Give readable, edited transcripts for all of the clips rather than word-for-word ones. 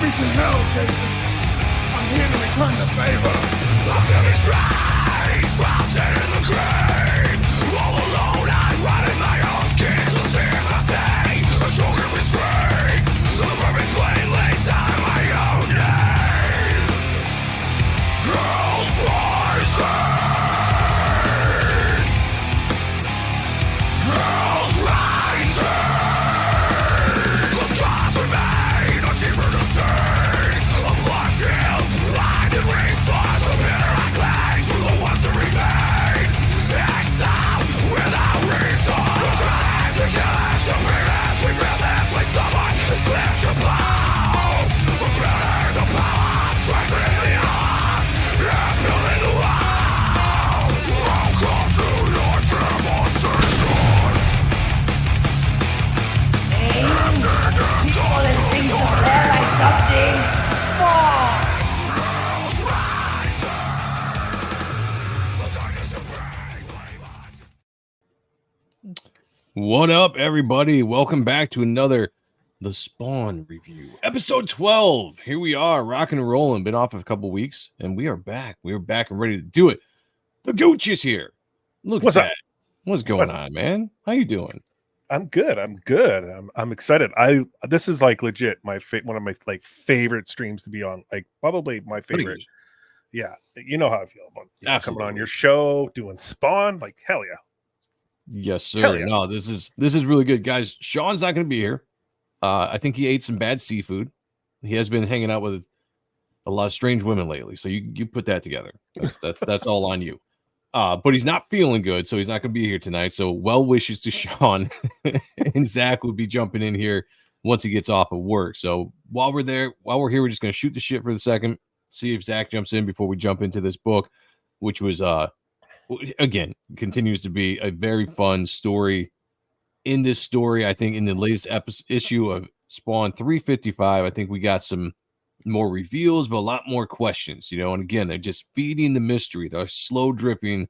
Reaching hell, Jason. I'm here to return the favor. I'm feeling strange, trapped in the grave. All alone, I'm riding my own skin. So see if I stay, a choker restraint. The perfect plane lays down my own name. Girls rising. Girls rising. The scars remain, a deeper to see. A blood field, blinded response. A bitter I cling to the ones that remain. Exile without reason. The time to catch the feelings we feel this way. Someone is clear to bow. We're building the power, strengthening the heart. Yeah, building the wall. Welcome to your demonstration. People and things to play like something. Fuck! What up, everybody? Welcome back to another The Spawn review. Episode 12. Here we are, rocking and rolling. Been off of a couple weeks, and we are back. We are back and ready to do it. The Gooch is here. Look What's at up? that. What's going on, man? How you doing? I'm good. I'm excited. This is like legit one of my like favorite streams to be on. Like probably my favorite. Yeah, you know how I feel about coming on your show, doing Spawn. Like hell yeah. Yes, sir. Hell yeah. No, this is really good, guys. Sean's not going to be here. I think he ate some bad seafood. He has been hanging out with a lot of strange women lately. So you put that together. That's all on you. But he's not feeling good, so he's not going to be here tonight. So well wishes to Sean. And Zach will be jumping in here once he gets off of work. So while we're here, we're just going to shoot the shit for the second, see if Zach jumps in before we jump into this book, which was, again, continues to be a very fun story. In this story, I think in the latest issue of Spawn 355, I think we got some more reveals, but a lot more questions, and again, they're just feeding the mystery. They're slow dripping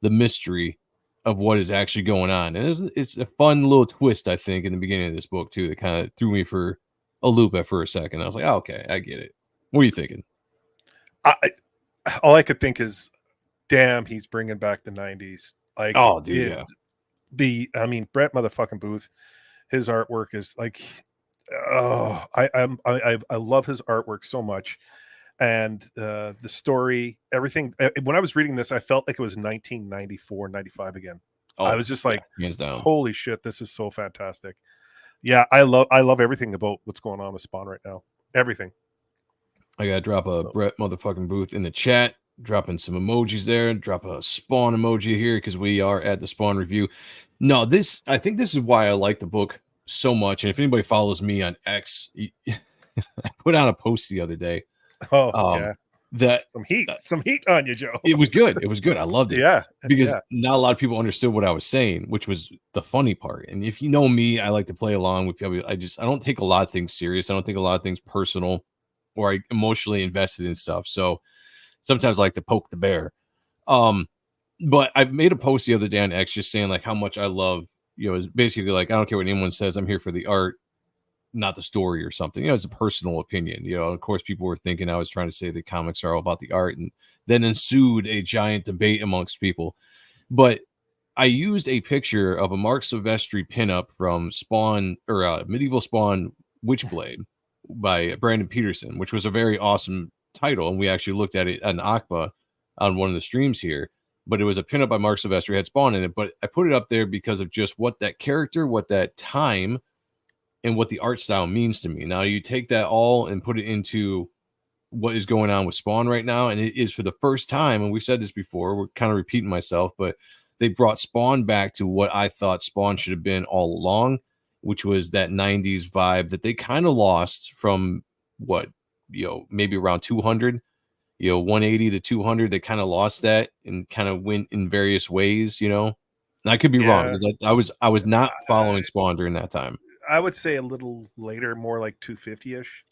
the mystery of what is actually going on. And it's a fun little twist, I think, in the beginning of this book too, that kind of threw me for a loop for a second. I was like, oh, okay, I get it. What are you thinking? All I could think is, damn, he's bringing back the 90s. Like, oh, dude, yeah. Brett motherfucking Booth, his artwork is like, oh, I love his artwork so much, and the story, everything. When I was reading this, I felt like it was 1994, 95 again. I was just like, hands down. Holy shit, this is so fantastic. Yeah, I love everything about what's going on with Spawn right now. Everything. I gotta drop a Brett motherfucking Booth in the chat. Dropping some emojis there, drop a Spawn emoji here because we are at the Spawn review. No, I think this is why I like the book so much. And if anybody follows me on X, I put out a post the other day. Yeah, that some heat on you, Joe. It was good. It was good. I loved it. Yeah, because not a lot of people understood what I was saying, which was the funny part. And if you know me, I like to play along with people. I don't take a lot of things serious. I don't take a lot of things personal, or I emotionally invested in stuff. So sometimes I like to poke the bear. But I made a post the other day on X just saying like how much I love, it's basically like, I don't care what anyone says. I'm here for the art, not the story or something. It's a personal opinion. Of course, people were thinking I was trying to say the comics are all about the art, and then ensued a giant debate amongst people. But I used a picture of a Mark Silvestri pinup from Spawn, or Medieval Spawn Witchblade by Brandon Peterson, which was a very awesome title, and we actually looked at it at an Akba on one of the streams here. But it was a pinup by Mark Silvestri, had Spawn in it. But I put it up there because of just what that character, what that time, and what the art style means to me. Now you take that all and put it into what is going on with Spawn right now, and it is for the first time, and we've said this before, we're kind of repeating myself, but they brought Spawn back to what I thought Spawn should have been all along, which was that 90s vibe that they kind of lost from maybe around 200, 180 to 200. They kind of lost that and kind of went in various ways, and I could be wrong because I was not following Spawn during that time. I would say a little later, more like 250-ish.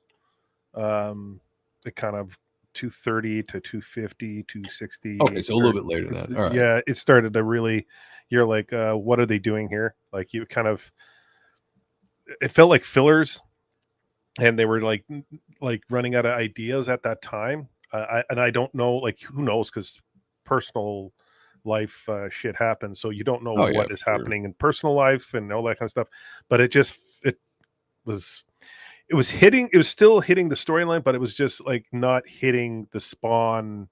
It kind of 230 to 250, 260. Okay, so a little bit later than that. All right. Yeah, it started to really, you're like, what are they doing here? Like, you kind of, it felt like fillers. and they were like running out of ideas at that time. I don't know, like who knows, because personal life shit happens, so you don't know Oh yeah, what is for sure. happening in personal life and all that kind of stuff. But it was it was still hitting the storyline, but it was just like not hitting the Spawn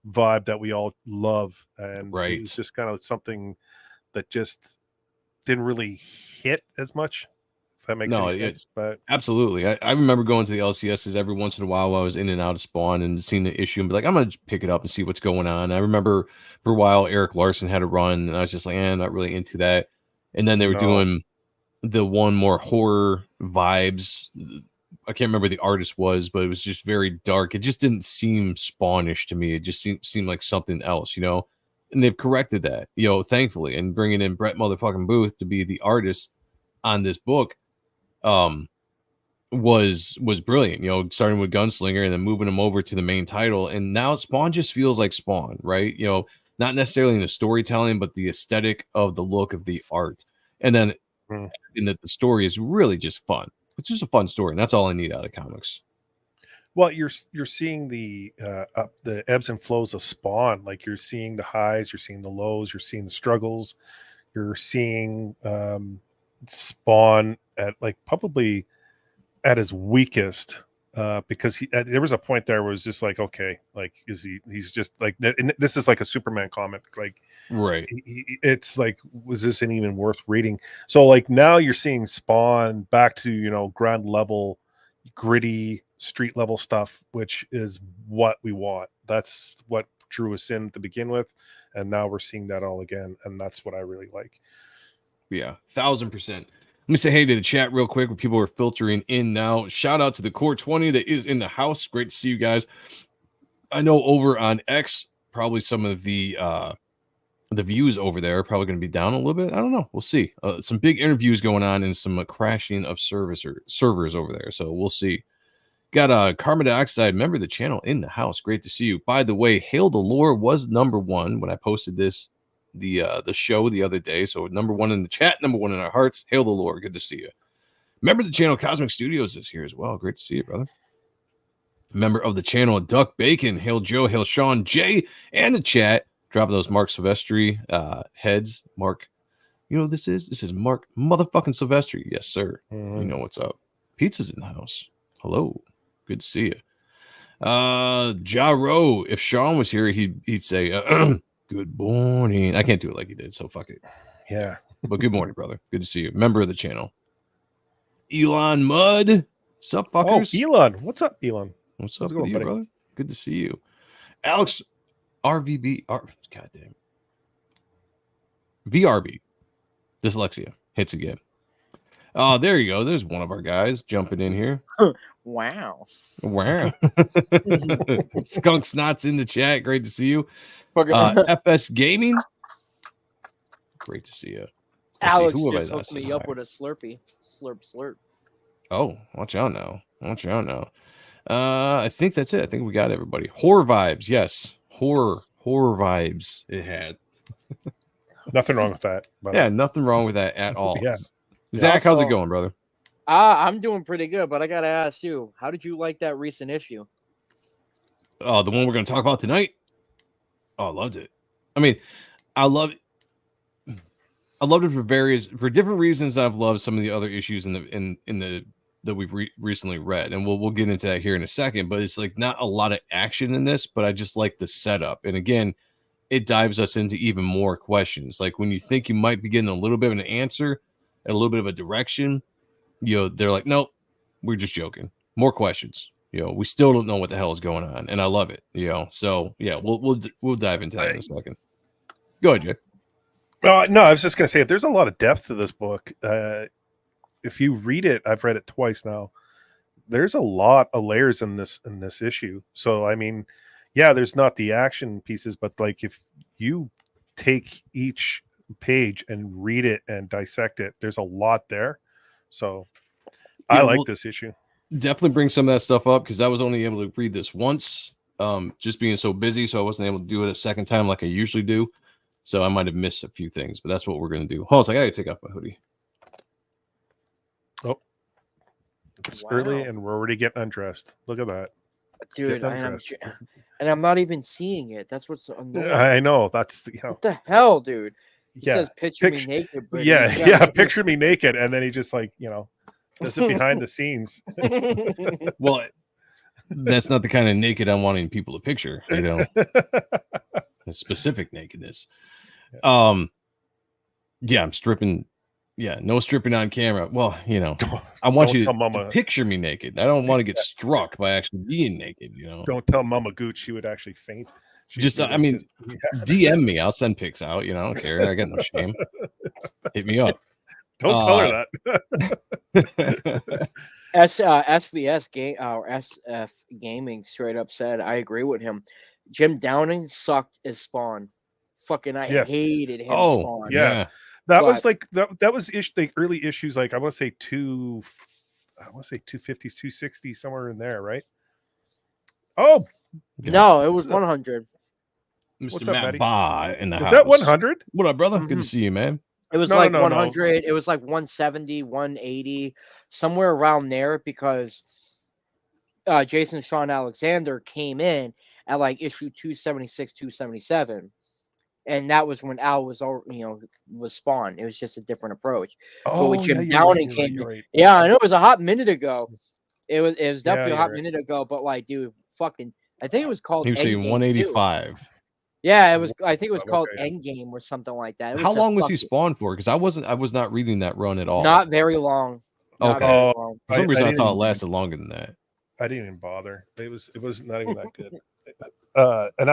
vibe that we all love, and it was Right. just kind of something that just didn't really hit as much, if that makes No, any it sense. But absolutely. I remember going to the LCSs every once in a while I was in and out of Spawn and seeing the issue and be like, I'm gonna just pick it up and see what's going on. I remember for a while Eric Larson had a run, and I was just like, not really into that. And then they were no, doing the one more horror vibes. I can't remember the artist was, but it was just very dark. It just didn't seem Spawnish to me. It just seemed like something else, you know. And they've corrected that, you know, thankfully, and bringing in Brett motherfucking Booth to be the artist on this book, um, was brilliant. You know, starting with Gunslinger and then moving him over to the main title, and now Spawn just feels like Spawn, right? You know, not necessarily in the storytelling, but the aesthetic of the look of the art, and then mm. in that the story is really just fun. It's just a fun story, and that's all I need out of comics. Well, you're seeing the the ebbs and flows of Spawn. Like you're seeing the highs, you're seeing the lows, you're seeing the struggles, you're seeing Spawn at like probably at his weakest, because there was a point there where it was just like, okay, like he's just like, and this is like a Superman comic, like Right. it's like, was this even worth reading? So like now you're seeing Spawn back to, you know, ground level, gritty street level stuff, which is what we want. That's what drew us in to begin with, and now we're seeing that all again, and that's what I really like. Yeah, 1000%. Let me say hey to the chat real quick. Where people are filtering in now. Shout out to the Core 20 that is in the house. Great to see you guys. I know over on X, probably some of the views over there are probably going to be down a little bit. I don't know. We'll see. Some big interviews going on and some crashing of servers over there. So we'll see. Got carbon dioxide member of the channel in the house. Great to see you. By the way, Hail the Lore was #1 when I posted this the show the other day. So #1 in the chat, #1 in our hearts. Hail the Lore. Good to see you. Member of the channel, Cosmic Studios is here as well. Great to see you, brother. Member of the channel, Duck Bacon. Hail Joe, hail Sean, Jay, and the chat. Drop those Mark Silvestri heads. Mark, you know what this is? This is Mark motherfucking Silvestri. Yes, sir. You know what's up. Pizza's in the house. Hello. Good to see you. Jaro, if Sean was here, he'd say, good morning. I can't do it like he did, so fuck it. Yeah. But good morning, brother. Good to see you. Member of the channel. Elon Mudd. What's up, fuckers? Oh, Elon. What's up, Elon? What's How's up it with going, you, buddy? brother? Good to see you. Alex RVB. Goddamn. VRB. Dyslexia. Hits again. Oh, there you go. There's one of our guys jumping in here. Wow. Wow. Skunk Snot's in the chat. Great to see you. Fucking FS Gaming. Great to see you. Let's see, Alex who have I just not hooked said me up hi? with a Slurpee. Slurp, slurp. Oh, watch out now. Watch out now. I think that's it. I think we got everybody. Horror vibes. Yes. Horror vibes it had. Nothing wrong with that. But Yeah, nothing wrong with that at all. Yeah. Zach, how's it Also- going, brother? I'm doing pretty good, but I gotta ask you, how did you like that recent issue? Oh, the one we're going to talk about tonight? Oh, I loved it. I mean, I loved it for different reasons. I've loved some of the other issues in the that we've recently read, and we'll get into that here in a second. But it's like not a lot of action in this, but I just like the setup. And again, it dives us into even more questions. Like when you think you might be getting a little bit of an answer, and a little bit of a direction, you know, they're like, nope, we're just joking. More questions. You know, we still don't know what the hell is going on, and I love it. You know, so yeah, we'll dive into that in a second. Go ahead, Jay. no, I was just gonna say there's a lot of depth to this book. If you read it, I've read it twice now. There's a lot of layers in this issue. So I mean, yeah, there's not the action pieces, but like if you take each page and read it and dissect it, there's a lot there. So I like this issue. Definitely bring some of that stuff up because I was only able to read this once, just being so busy, so I wasn't able to do it a second time like I usually do. So I might have missed a few things, but that's what we're going to do. Hold on, I got to take off my hoodie. Oh, It's Wow. early and we're already getting undressed. Look at that. Dude, Getting and undressed. I'm not even seeing it. That's what's annoying. I know. That's What the hell, dude? He yeah. says picture me naked, but yeah, he's yeah. got Picture me naked, and then he just like does it behind the scenes. Well, that's not the kind of naked I'm wanting people to picture, the specific nakedness. Yeah, I'm stripping. Yeah, no stripping on camera. Well, I want Don't you tell to Mama. picture me naked. I don't want to get struck by actually being naked, Don't tell Mama Gooch she would actually faint. Just, I mean, DM me. I'll send pics out. I don't care. I got no shame. Hit me up. Don't tell her that. SVS game or SF Gaming straight up said, I agree with him. Jim Downing sucked as Spawn. Fucking, I Yes. hated him. Oh, Spawn. Yeah. That was like that was the early issues. Like I want to say 250s, 260, somewhere in there, right? Oh Yeah. No, it was 100. Mr. What's up, Matt Matty? Ba in the is house. that 100? What up, brother? Good Mhm. to see you, man. It was No, like no, no. 100. It was like 170, 180, somewhere around there because Jason Sean Alexander came in at like issue 276, 277. And that was when Al was, was Spawn. It was just a different approach. But Oh when Jim yeah, you're Downing right, came, you're right. yeah, I know it was a hot minute ago. It was definitely a you're hot right. minute ago. But like, dude, fucking, I think it was called He was saying Endgame, too. 185. Yeah, it was. I think it was called Okay. Endgame or something like that. It How was long was he spawned for? Because I was not reading that run at all. Not very long. Not Okay. very long. For some reason, I didn't thought it even- lasted longer than that. I didn't even bother. It was not even that good. And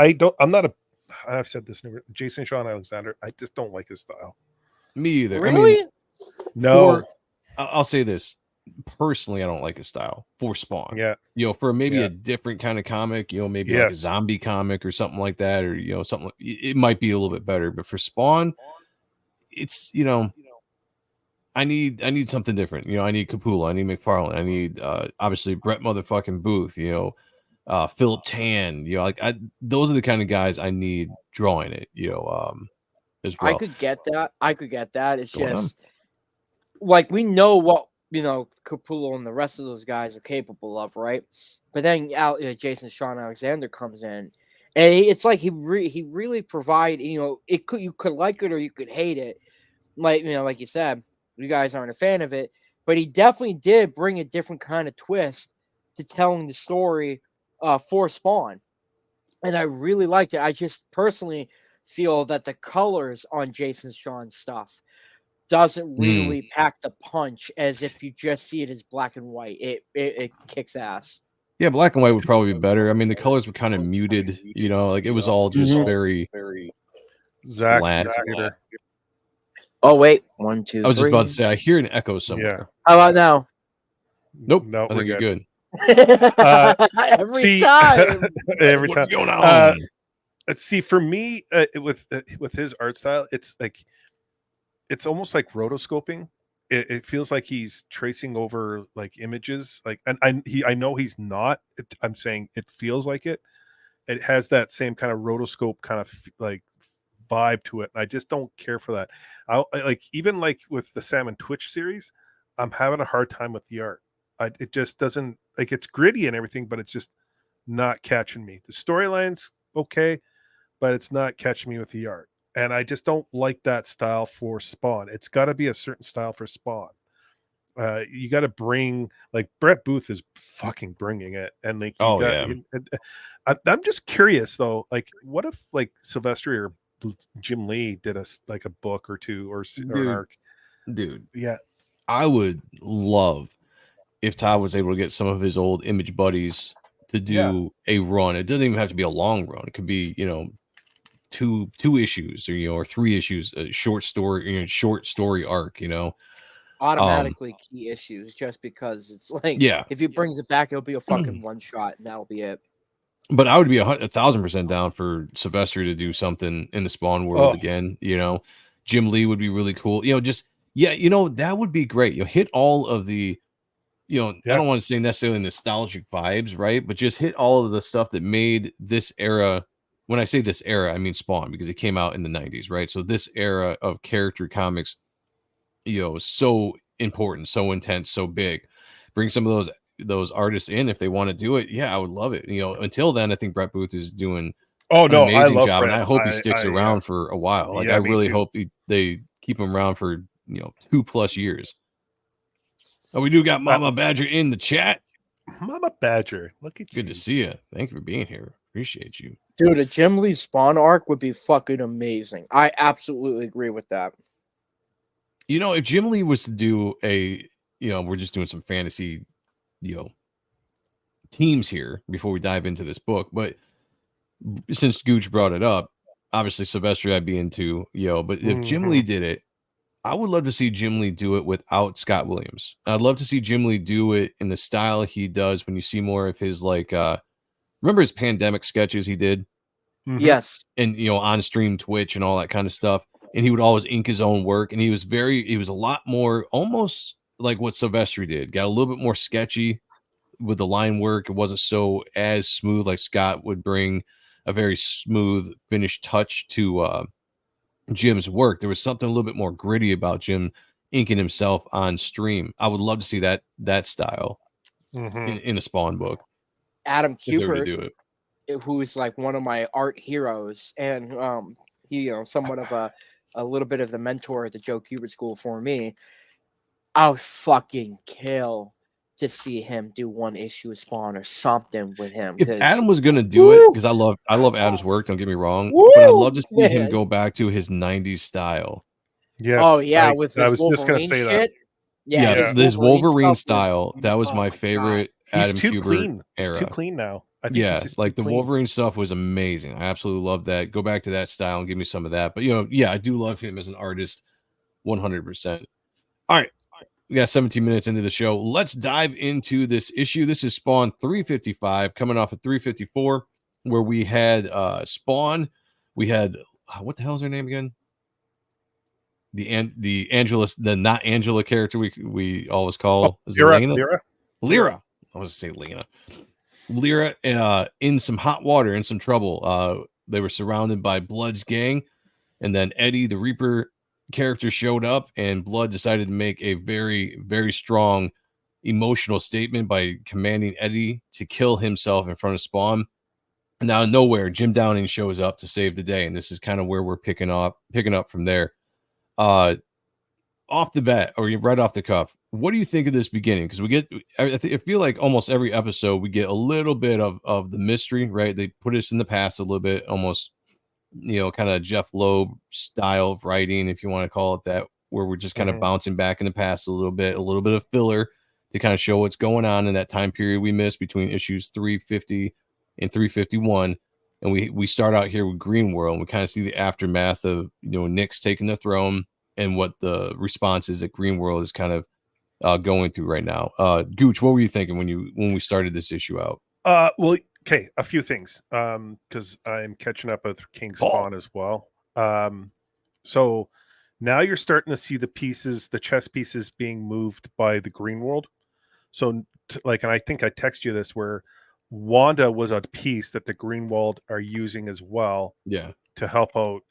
I've said this. Jason Sean Alexander. I just don't like his style. Me either. Really? I mean, No. I'll say this. Personally, I don't like his style for Spawn. Yeah. For maybe Yeah. a different kind of comic, maybe like a Yes. zombie comic or something like that, or something. It might be a little bit better, but for Spawn, it's I need something different. I need Capullo, I need McFarlane, I need obviously Brett motherfucking Booth. Philip Tan. Those are the kind of guys I need drawing it. As well. I could get that. It's Go on. just like we know what Capullo and the rest of those guys are capable of, right? But then Jason Sean Alexander comes in, and it's like he really provide. You could like it or you could hate it. Like like you said, you guys aren't a fan of it, but he definitely did bring a different kind of twist to telling the story for Spawn, and I really liked it. I just personally feel that the colors on Jason Sean's stuff doesn't really pack the punch as if you just see it as black and white. It kicks ass. Yeah, black and white would probably be better. I mean, the colors were kind of muted, like it was all just very Zach. flat. Oh wait, 1, 2, 3. I was just about to say I hear an echo somewhere. How about now? Nope. No, I think you're good. Every time. Every What's time. going on? See, for me, with his art style, it's almost like rotoscoping. It feels like he's tracing over like images, and I know he's not. I'm saying it feels like it. It has that same kind of rotoscope kind of like vibe to it. And I just don't care for that. Even with the Sam and Twitch series, I'm having a hard time with the art. It just doesn't it's gritty and everything, but it's just not catching me. The storyline's okay, but it's not catching me with the art. And I just don't like that style for Spawn. It's got to be a certain style for Spawn. You got to bring Brett Booth is fucking bringing it, and I'm just curious though. What if Sylvester or Jim Lee did a book or two or an arc? Dude, yeah, I would love if Todd was able to get some of his old Image buddies to do a run. It doesn't even have to be a long run. It could be two issues or 3 issues, a short story, short story arc. Automatically key issues, just because it's if he brings it back, it'll be a fucking one shot, and that'll be it. But I would be 1,000% down for Sylvester to do something in the Spawn world again. Jim Lee would be really cool. That would be great. Hit all of the, I don't want to say necessarily nostalgic vibes, right? But just hit all of the stuff that made this era. When I say this era, I mean Spawn, because it came out in the 90s, right? So this era of character comics, so important, so intense, so big. bring some of those artists in if they want to do it. Yeah, I would love it. Until then, I think Brett Booth is doing Oh an no, I amazing love job, and Brett. I hope he sticks around for a while. Like, I yeah, me really too. hope they keep him around for 2+ years. Oh, we do got Mama Badger in the chat. Mama Badger, look at you. Good to see you. Thank you for being here. Appreciate you. Dude, a Jim Lee Spawn arc would be fucking amazing. I absolutely agree with that. If Jim Lee was to do we're just doing some fantasy, teams here before we dive into this book, but since Gooch brought it up, obviously Silvestri I'd be into, but if Jim Lee did it, I would love to see Jim Lee do it without Scott Williams. I'd love to see Jim Lee do it in the style he does when you see more of his, like, remember his pandemic sketches he did? Yes. And, on stream Twitch and all that kind of stuff. And he would always ink his own work. And he was a lot more almost like what Silvestri did. Got a little bit more sketchy with the line work. It wasn't so as smooth. Like Scott would bring a very smooth finished touch to Jim's work. There was something a little bit more gritty about Jim inking himself on stream. I would love to see that style in a Spawn book. Adam If they were to Kubert, do it. who's like one of my art heroes, and he, somewhat of a little bit of the mentor at the Joe Kubert School for me. I would fucking kill to see him do one issue of Spawn or something with him. If Adam was gonna do it, because I love Adam's work, don't get me wrong, but I'd love to see him go back to his 90s style. Yes. Oh yeah, with I his was just gonna Wolverine say shit. that. Yeah, this Wolverine stuff style, that was my favorite Adam He's too Kubert clean. era. He's too clean now. I think Yeah, he's just like too the clean. Wolverine stuff was amazing. I absolutely love that. Go back to that style and give me some of that. But I do love him as an artist 100%. All right. We got 17 minutes into the show. Let's dive into this issue. This is Spawn 355 coming off of 354, where we had Spawn. We had what the hell is her name again? The Angela, the not Angela character we always call Lyra. I was to say Lena. Lyra in some hot water, in some trouble. They were surrounded by Blood's gang, and then Eddie the Reaper character showed up, and Blood decided to make a very, very strong emotional statement by commanding Eddie to kill himself in front of Spawn. And now nowhere, Jim Downing shows up to save the day, and this is kind of where we're picking up from there. Off the bat, or right off the cuff, what do you think of this beginning? Because we get, I feel like almost every episode we get a little bit of the mystery, right? They put us in the past a little bit, almost, kind of Jeff Loeb style of writing, if you want to call it that, where we're just kind of bouncing back in the past a little bit of filler to kind of show what's going on in that time period we missed between issues 350 and 351. And we start out here with Green World, and we kind of see the aftermath of, Nick's taking the throne and what the response is that Green World is kind of going through right now. Gooch, what were you thinking when we started this issue out? Well, okay, a few things. Because I'm catching up with King Spawn as well. So now you're starting to see the chess pieces being moved by the Green World. So, and I think I text you this, where Wanda was a piece that the Green World are using as well. Yeah. To help out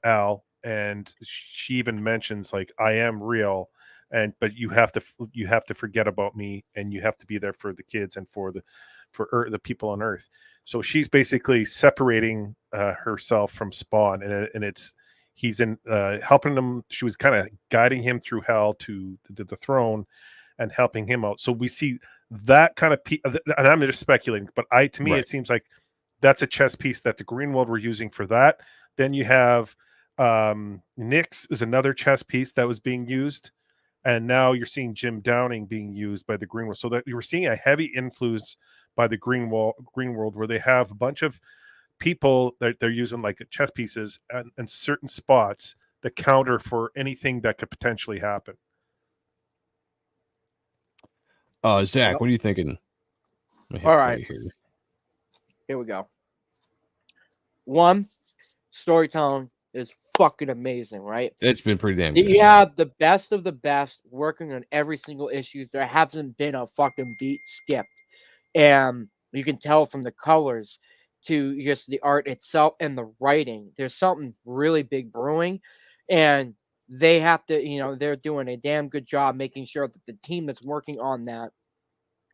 Al, and she even mentions, like, I am real, but you have to forget about me, and you have to be there for the kids and for the people on Earth. So she's basically separating herself from Spawn, and he's in helping him. She was kind of guiding him through hell to the throne and helping him out. So we see that kind of and I'm just speculating, but to me it seems like that's a chess piece that the Green World were using for that. Then you have Nyx is another chess piece that was being used, and now you're seeing Jim Downing being used by the Green World. So that you were seeing a heavy influence by the Green World, where they have a bunch of people that they're using like chess pieces and certain spots that counter for anything that could potentially happen. Zach, what are you thinking? All right, here we go. One, storytelling is fucking amazing, right? It's been pretty damn good. You have the best of the best working on every single issue. There hasn't been a fucking beat skipped. And you can tell from the colors to just the art itself and the writing. There's something really big brewing. And they have to, they're doing a damn good job making sure that the team that's working on that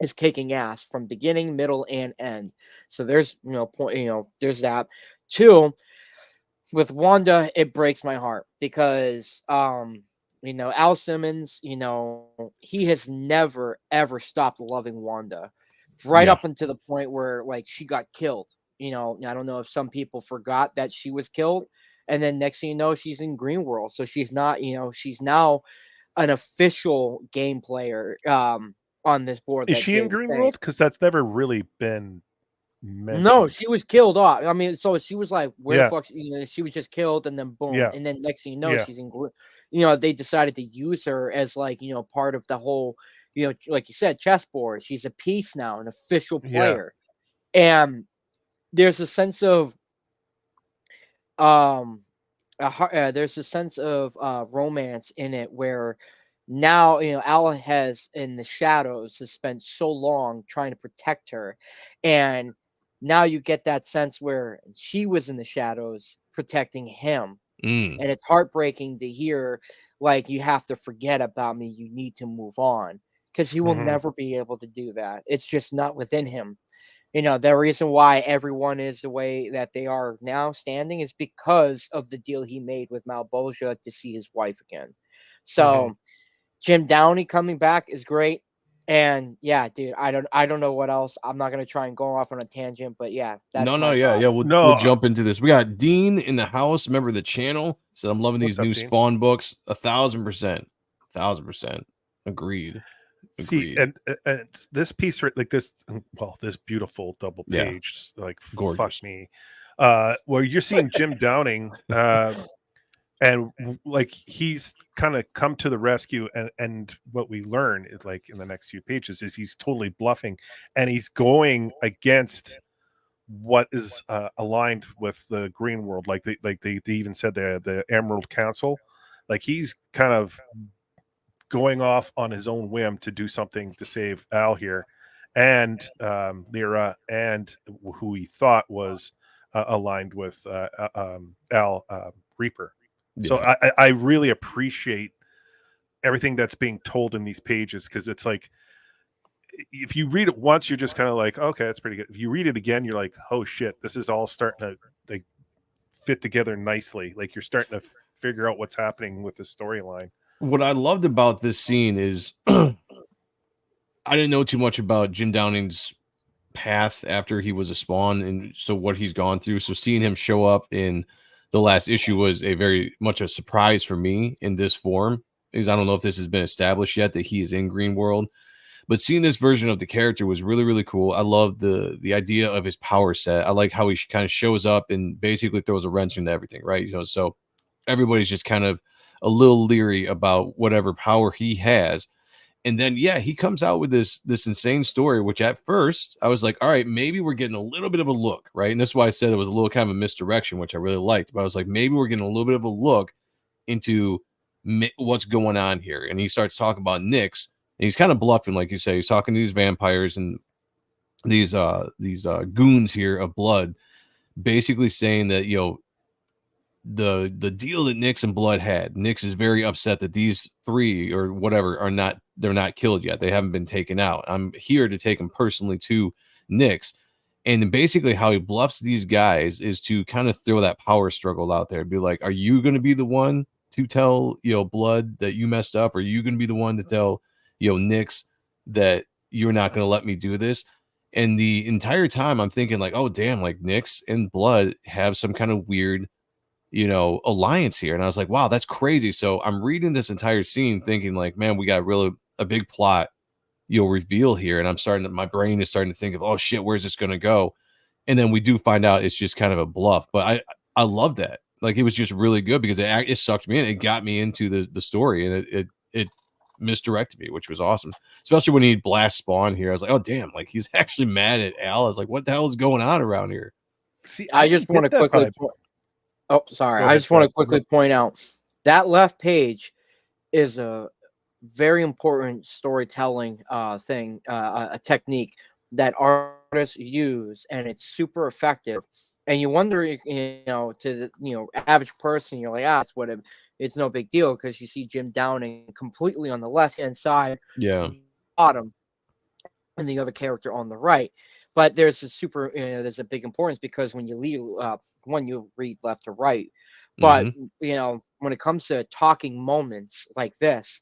is kicking ass from beginning, middle, and end. So there's there's that. Two, with Wanda, it breaks my heart because Al Simmons, he has never ever stopped loving Wanda, right Yeah. up until the point where like she got killed. I don't know if some people forgot that she was killed, and then next thing you know, she's in Green World, so she's not, she's now an official game player on this board Is that she Jay in was Green saying. World? Because that's never really been No, mentioned. she was killed off. I mean, so she was like, where the Yeah, fuck? She was just killed, and then boom, yeah, and then next thing you know, yeah. she's in. They decided to use her as like part of the whole, like you said, chessboard. She's a piece now, an official Yeah. player, and there's a sense of um, there's a sense of romance in it where now Alan has in the shadows has spent so long trying to protect her, and now you get that sense where she was in the shadows protecting him, Mm. and it's heartbreaking to hear like you have to forget about me, you need to move on, because he will Hmm. never be able to do that. It's just not within him. The reason why everyone is the way that they are now standing is because of the deal he made with Malbolgia to see his wife again. Hmm. So Jim Downey coming back is great. And yeah, dude, I don't know what else. I'm not gonna try and go off on a tangent, but yeah, No, that's no, my yeah, thought. yeah. We'll No, jump into this. We got Dean in the house, member of the channel. Said I'm loving what's these up, new Dean? Spawn books. 1,000%. 1,000%. Agreed. See, Agreed. and this piece, like this, well, this beautiful double Yeah. page, like fuck Gorgeous. me, where you're seeing Jim Downing, and like he's kind of come to the rescue, and what we learn is like in the next few pages is he's totally bluffing, and he's going against what is aligned with the green world, like they even said the Emerald Council, like he's kind of going off on his own whim to do something to save Al here, and Lyra, and who he thought was aligned with Al Reaper. So Yeah. I really appreciate everything that's being told in these pages, because it's like if you read it once, you're just kind of like, okay, that's pretty good. If you read it again, you're like, oh shit, this is all starting to like fit together nicely. Like you're starting to figure out what's happening with the storyline. What I loved about this scene is I didn't know too much about Jim Downing's path after he was a Spawn, and so what he's gone through. So seeing him show up in the last issue was a very much a surprise for me in this form, because I don't know if this has been established yet that he is in Green World. But seeing this version of the character was really, really cool. I love the idea of his power set. I like how he kind of shows up and basically throws a wrench into everything, right? So everybody's just kind of a little leery about whatever power he has. And then yeah, he comes out with this insane story, which at first I was like, all right, maybe we're getting a little bit of a look, right? And that's why I said it was a little kind of a misdirection, which I really liked. But I was like, maybe we're getting a little bit of a look into what's going on here. And he starts talking about Nyx, and he's kind of bluffing, like you say. He's talking to these vampires and these goons here of blood, basically saying that the deal that Nyx and Blood had. Nyx is very upset that these three or whatever they're not killed yet. They haven't been taken out. I'm here to take them personally to Nyx. And basically how he bluffs these guys is to kind of throw that power struggle out there. Be like, are you going to be the one to tell, Blood that you messed up? Or are you going to be the one to tell, Nyx that you're not going to let me do this? And the entire time I'm thinking like, oh, damn, like Nyx and Blood have some kind of weird alliance here. And I was like, wow, that's crazy. So I'm reading this entire scene thinking like, man, we got really a big plot, reveal here. And my brain is starting to think of, oh shit, where's this going to go? And then we do find out it's just kind of a bluff. But I love that. Like, it was just really good because it sucked me in. It got me into the story, and it misdirected me, which was awesome. Especially when he blast Spawn here. I was like, oh damn, like he's actually mad at Al. I was like, what the hell is going on around here? See, I I just didn't want get to that quickly. vibe. Oh, sorry. Go I ahead, just want Brad. to quickly point out that left page is a very important storytelling thing, a technique that artists use, and it's super effective. And you wonder, to the average person, you're like, it's no big deal because you see Jim Downing completely on the left hand side Yeah. from the bottom. and the other character on the right. But there's a super, there's a big importance because when you you read left to right. But Hmm. when it comes to talking moments like this,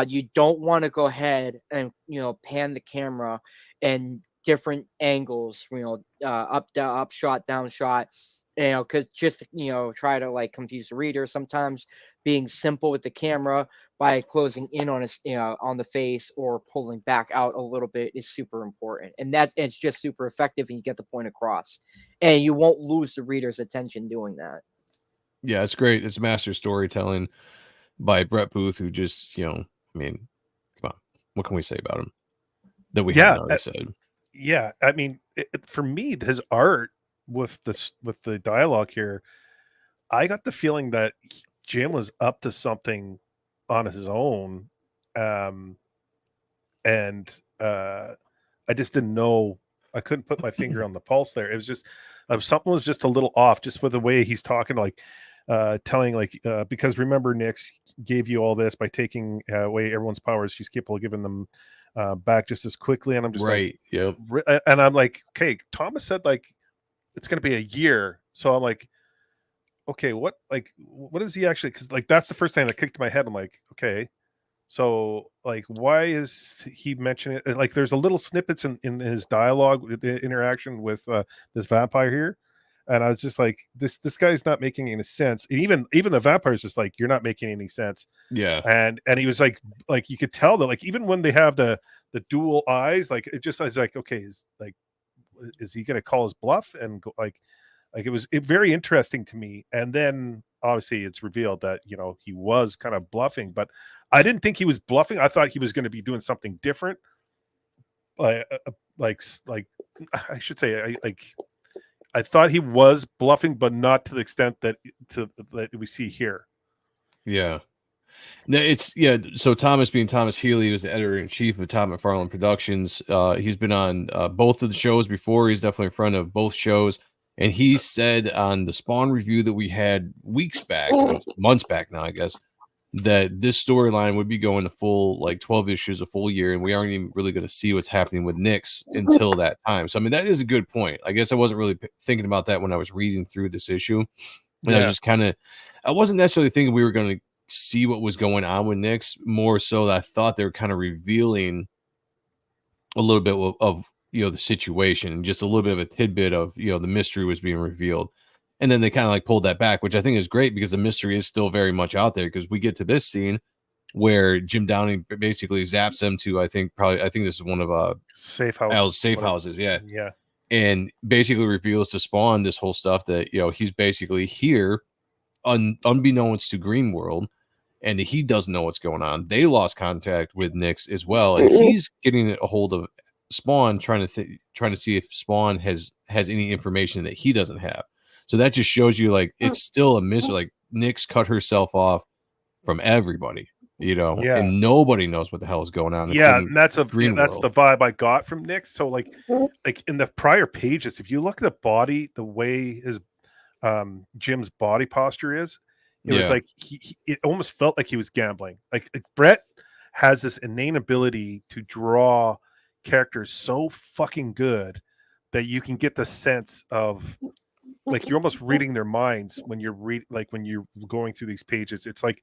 you don't want to go ahead and pan the camera and different angles, up, down, up shot, down shot, because just try to like confuse the reader. Sometimes being simple with the camera by closing in on on the face or pulling back out a little bit is super important, and it's just super effective, and you get the point across, and you won't lose the reader's attention doing that. Yeah, it's great. It's master storytelling by Brett Booth, who just, I mean, come on, what can we say about him that we haven't Yeah, already said? yeah. I mean, for me, his art with the dialogue here, I got the feeling that Jim was up to something on his own, um, and I just didn't know. I couldn't put my finger on the pulse there. It was just something was just a little off, just with the way he's talking, like telling, like because remember, Nix gave you all this by taking away everyone's powers. She's capable of giving them back just as quickly, and I'm just like, Right. Yep. and I'm like, okay, Thomas said like it's going to be a year, so I'm like, okay, what is he actually? Because like that's the first thing that kicked my head. I'm like, okay, so like why is he mentioning it? Like there's a little snippets in his dialogue, the interaction with this vampire here, and I was just like, this guy's not making any sense. And even the vampire's just like, you're not making any sense. Yeah. And he was like you could tell that, like, even when they have the dual eyes, like it just, I was like, okay, is he going to call his bluff and go like it was very interesting to me. And then obviously it's revealed that he was kind of bluffing, but I didn't think he was bluffing. I thought he was going to be doing something different. Like I should say, I thought he was bluffing, but not to the extent that we see here. Yeah. No, so Thomas, being Thomas Healy, was the editor-in-chief of Todd McFarlane Productions. He's been on both of the shows before. He's definitely in front of both shows. And he said on the Spawn review that we had weeks back, months back now, I guess, that this storyline would be going to full, like 12 issues, a full year, and we aren't even really going to see what's happening with Nix until that time. So, I mean, that is a good point. I guess I wasn't really thinking about that when I was reading through this issue. And I was just I wasn't necessarily thinking we were going to see what was going on with Nix, more so that I thought they were kind of revealing a little bit of the situation, and just a little bit of a tidbit of the mystery was being revealed, and then they kind of like pulled that back, which I think is great because the mystery is still very much out there, because we get to this scene where Jim Downing basically zaps them to, I think this is one of Safe house, Al's safe houses, yeah, yeah, and basically reveals to Spawn this whole stuff that he's basically here unbeknownst to Green World, and he doesn't know what's going on. They lost contact with Nix as well, and he's getting a hold of Spawn, trying to see if Spawn has any information that he doesn't have. So that just shows you, like, it's still a mystery. Like, Nix cut herself off from everybody, yeah, and nobody knows what the hell is going on. yeah. And that's the World. vibe I got from Nix. So like in the prior pages, if you look at the body, the way his Jim's body posture is, it was like it almost felt like he was gambling. Like Brett has this innate ability to draw characters so fucking good that you can get the sense of, like, you're almost reading their minds when you're when you're going through these pages. It's like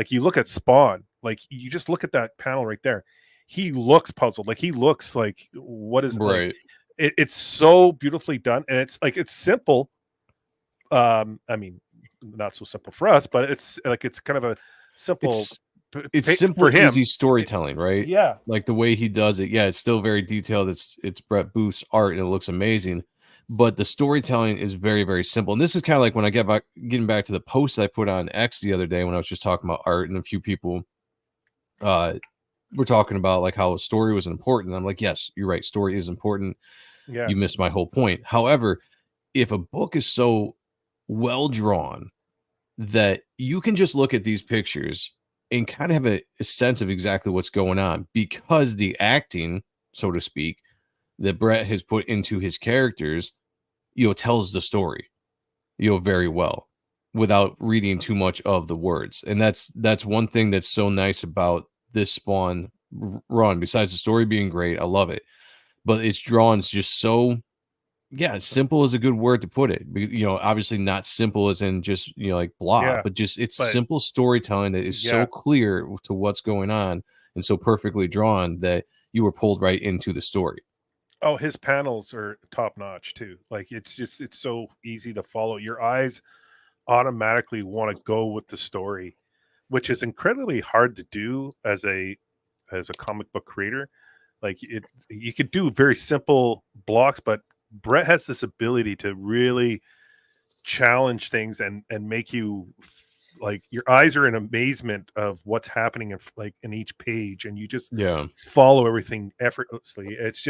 you look at Spawn, like you just look at that panel right there. He looks puzzled. Like he looks like, what is right? Like, it's so beautifully done, and it's simple. I mean, not so simple for us, but it's kind of a simple. It's simple, for him. Easy storytelling, right? Yeah, like the way he does it. Yeah, it's still very detailed. It's Brett Booth's art, and it looks amazing. But the storytelling is very, very simple. And this is kind of like when I getting back to the post I put on X the other day when I was just talking about art, and a few people were talking about like how a story was important. I'm like, yes, you're right. Story is important. Yeah, you missed my whole point. However, if a book is so well drawn that you can just look at these pictures and kind of have a sense of exactly what's going on, because the acting, so to speak, that Brett has put into his characters, tells the story, very well without reading too much of the words. And that's one thing that's so nice about this Spawn run, besides the story being great. I love it. but it's drawn just so, yeah, simple is a good word to put it. You know, obviously not simple as in just, you know, like blah, Yeah, but just it's but simple storytelling that is so yeah. clear to what's going on and so perfectly drawn that you were pulled right into the story. Oh, his panels are top notch too. Like it's so easy to follow. Your eyes automatically want to go with the story, which is incredibly hard to do as a comic book creator. Like you could do very simple blocks, but Brett has this ability to really challenge things and make you like your eyes are in amazement of what's happening in like in each page, and you just Yeah. follow everything effortlessly. It's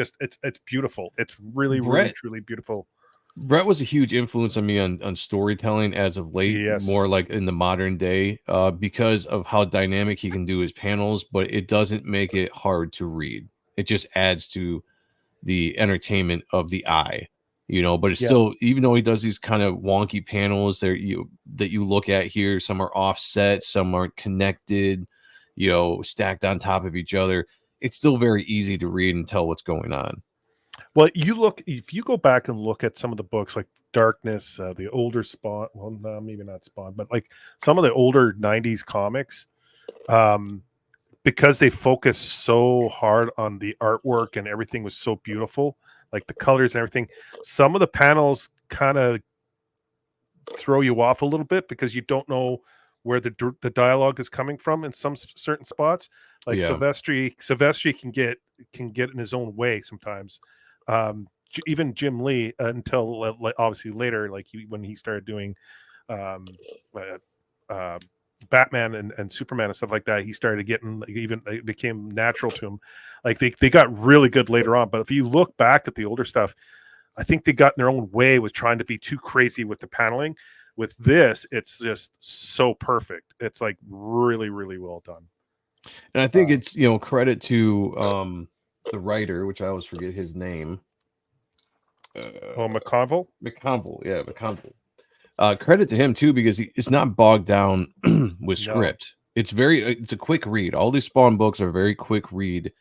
beautiful. It's really really Brett truly beautiful. Brett was a huge influence on me on storytelling as of late, Yes. more like in the modern day, because of how dynamic he can do his panels, but it doesn't make it hard to read. It just adds to the entertainment of the eye, you know. But it's Yeah. still, even though he does these kind of wonky panels that you look at here, some are offset, some aren't connected, you know, stacked on top of each other. It's still very easy to read and tell what's going on. Well, you look if you go back and look at some of the books like Darkness, the older Spawn, well, no, maybe not Spawn, but like some of the older '90s comics, um, because they focus so hard on the artwork and everything was so beautiful, like the colors and everything. Some of the panels kind of throw you off a little bit because you don't know where the dialogue is coming from in some certain spots. Like Yeah. Silvestri can get in his own way sometimes. Even Jim Lee until obviously later, like when he started doing um, uh, uh, Batman and Superman and stuff like that, he started getting like, even it became natural to him. Like they got really good later on. But if you look back at the older stuff, I think they got in their own way with trying to be too crazy with the paneling. With this, it's just so perfect. It's like really, really well done. And I think it's, you know, credit to the writer, which I always forget his name. McConville? McConville, yeah, McConville. Credit to him too, because it's not bogged down with script. It's it's a quick read. All these Spawn books are very quick read,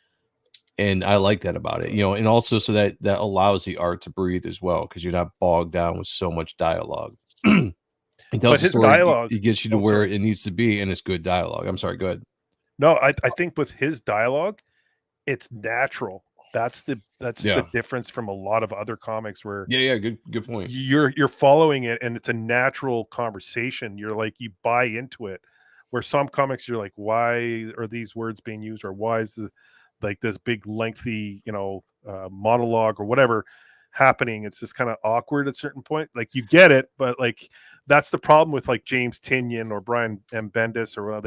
and I like that about it. You know, and also so that allows the art to breathe as well, because you're not bogged down with so much dialogue. He tells But the his story. dialogue. He gets you to where it needs to be, and it's good dialogue. I'm sorry. Go ahead. No, I think with his dialogue, it's natural. That's the difference from a lot of other comics where Yeah. Good point. you're following it and it's a natural conversation. You're like you buy into it. Where some comics you're like, why are these words being used, or why is this big lengthy monologue or whatever happening? It's just kind of awkward at a certain point. Like you get it, but like that's the problem with like James Tynion or Brian M. Bendis or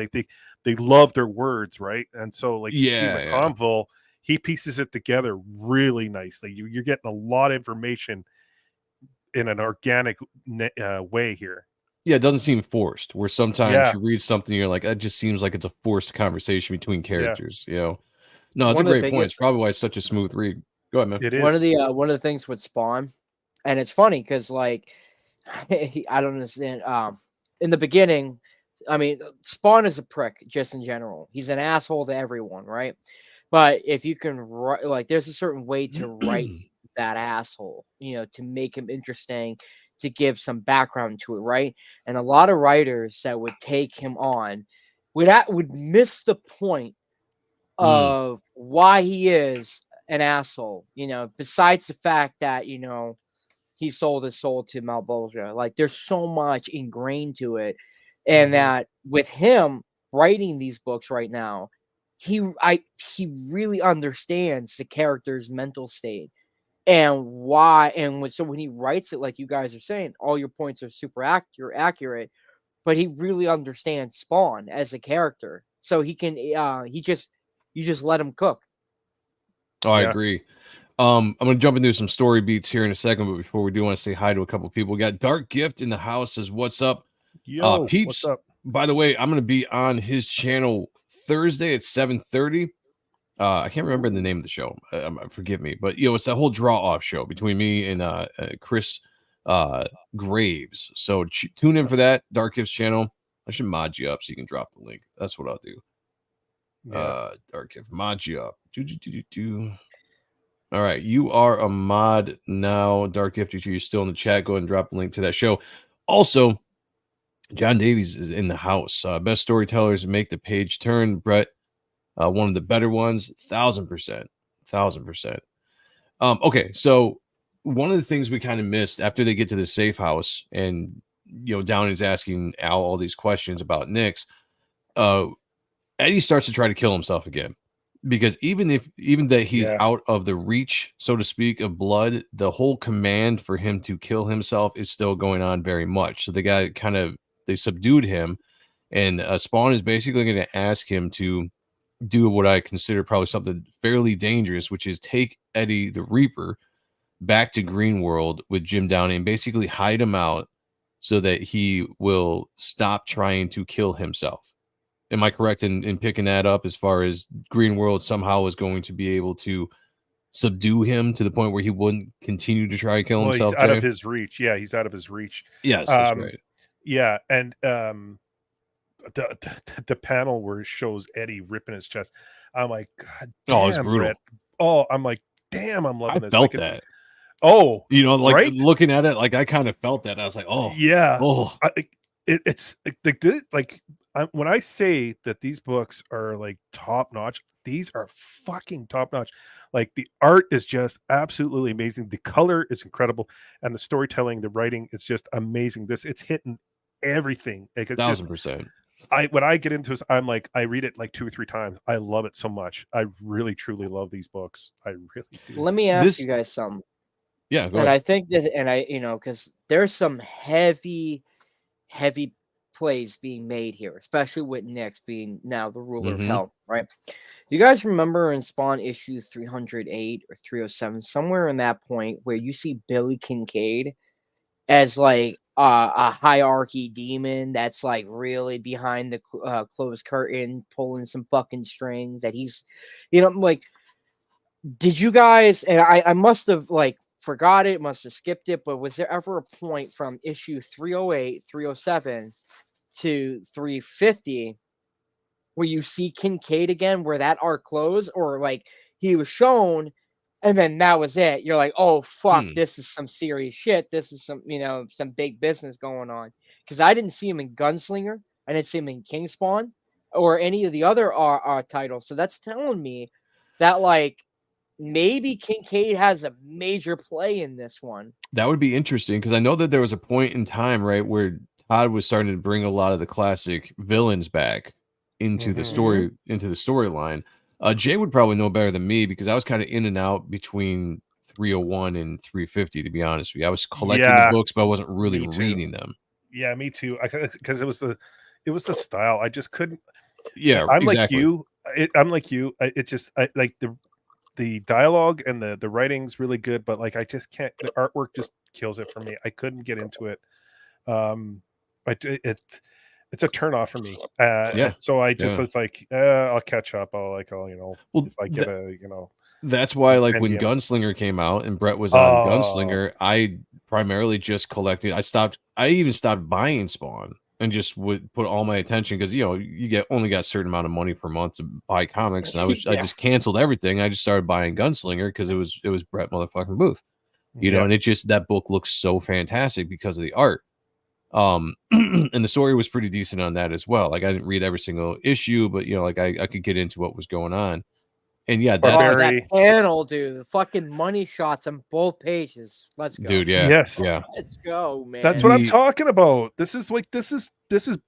they love their words, right? And so like you see McConville, he pieces it together really nicely. You're getting a lot of information in an organic way here. Yeah, it doesn't seem forced. Where sometimes Yeah. you read something, you're like, that just seems like it's a forced conversation between characters. You know, no, it's One a of the great point. It's biggest, probably why it's such a smooth read. Go ahead, man. It is. one of the things with Spawn, and it's funny because like I don't understand. In the beginning, I mean, Spawn is a prick just in general. He's an asshole to everyone, right? But if you can write, like, there's a certain way to write that asshole, you know, to make him interesting, to give some background to it, right? And a lot of writers that would take him on would miss the point of why he is an asshole, you know, besides the fact that, you know, he sold his soul to Malbolgia. Like there's so much ingrained to it. And that with him writing these books right now, he really understands the character's mental state and why. And so when he writes it, like you guys are saying, all your points are super accurate, but he really understands Spawn as a character. So he can you just let him cook. Oh, I Yeah. agree. I'm gonna jump into some story beats here in a second, but before we do, want to say hi to a couple people. We got Dark Gift in the house. Says, "What's up, Yo, peeps?" what's up? By the way, I'm gonna be on his channel Thursday at 7:30. I can't remember the name of the show. Forgive me, but you know, it's that whole draw off show between me and Chris Graves. So tune in for that. Dark Gift's channel. I should mod you up so you can drop the link. That's what I'll do. Yeah. Dark Gift, mod you up. Do. All right, you are a mod now, Dark Gifter. You're still in the chat. Go ahead and drop a link to that show. Also, John Davies is in the house. Best storytellers make the page turn. Brett, one of the better ones, 1,000%, 1,000%. Okay, so one of the things we kind of missed after they get to the safe house, and Downey is asking Al all these questions about Nyx. Eddie starts to try to kill himself again, because even that he's out of the reach, so to speak, of blood, the whole command for him to kill himself is still going on very much. So the guy they subdued him, and Spawn is basically going to ask him to do what I consider probably something fairly dangerous, which is take Eddie the Reaper back to Green World with Jim Downey and basically hide him out so that he will stop trying to kill himself. Am I correct in picking that up, as far as Green World somehow is going to be able to subdue him to the point where he wouldn't continue to try to kill himself? He's out of his reach. Yeah, he's out of his reach. Yes, that's right. Yeah, and the panel where it shows Eddie ripping his chest, I'm like, God damn, it's brutal. Brett. Oh, I'm like, damn, I'm loving this. I felt that. Oh, right? Looking at it, like I kind of felt that. I was like, oh, yeah. Oh, it's like when I say that these books are like top notch, these are fucking top notch. Like the art is just absolutely amazing. The color is incredible, and the storytelling, the writing is just amazing. It's hitting everything. Like it's 1,000%. When I get into this, I'm like, I read it like 2 or 3 times. I love it so much. I really truly love these books. I really do. Let me ask you guys something. Yeah, go and ahead. I think that, and I, because there's some heavy plays being made here, especially with Nyx being now the ruler of hell, right? You guys remember in Spawn issue 308 or 307, somewhere in that point where you see Billy Kincaid as like a hierarchy demon that's like really behind the closed curtain, pulling some fucking strings, that he's, like, did you guys, and I must have like forgot it, must have skipped it, but was there ever a point from issue 308, 307 to 350 where you see Kincaid again, where that arc closed, or like he was shown and then that was it? You're like, oh fuck, this is some serious shit. This is some, some big business going on. Because I didn't see him in Gunslinger, I didn't see him in Kingspawn or any of the other titles. So that's telling me that like maybe Kincaid has a major play in this one. That would be interesting, because I know that there was a point in time, right, where Todd was starting to bring a lot of the classic villains back into the story, into the storyline. Jay would probably know better than me, because I was kind of in and out between 301 and 350, to be honest with you. I was collecting the books, but I wasn't really reading them. Yeah, me too. Because it was the style. I just couldn't. Yeah, I'm exactly. like you. I'm like you. It just like the dialogue and the writing's really good, but like I just can't. The artwork just kills it for me. I couldn't get into it. It's a turn off for me. So I just was like, I'll catch up. I'll if I get That's why, like, when Gunslinger came out and Brett was on Gunslinger, I primarily just collected. I even stopped buying Spawn and just would put all my attention, because you only got a certain amount of money per month to buy comics, and I just canceled everything. I just started buying Gunslinger because it was Brett motherfucking Booth, and it just, that book looks so fantastic because of the art. And the story was pretty decent on that as well. Like, I didn't read every single issue, but like I could get into what was going on. And yeah, that's that panel, dude. The fucking money shots on both pages. Let's go, dude. Yeah, yes, yeah. Let's go, man. That's what I'm talking about. This is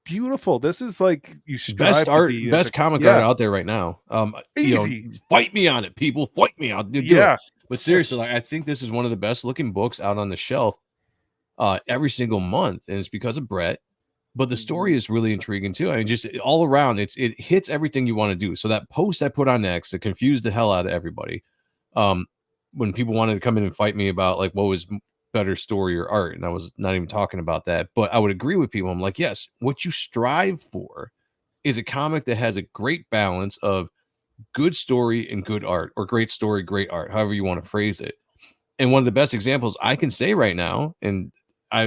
beautiful. This is like best art, best comic art out there right now. Easy. Fight me on it, people. Fight me. I'll do it. But seriously, like, I think this is one of the best looking books out on the shelf every single month, and it's because of Brett. But the story is really intriguing too. I mean, just all around, it hits everything you want to do. So that post I put on X, it confused the hell out of everybody. When people wanted to come in and fight me about like what was better, story or art, and I was not even talking about that. But I would agree with people. I'm like, yes, what you strive for is a comic that has a great balance of good story and good art, or great story, great art, however you want to phrase it. And one of the best examples I can say right now, and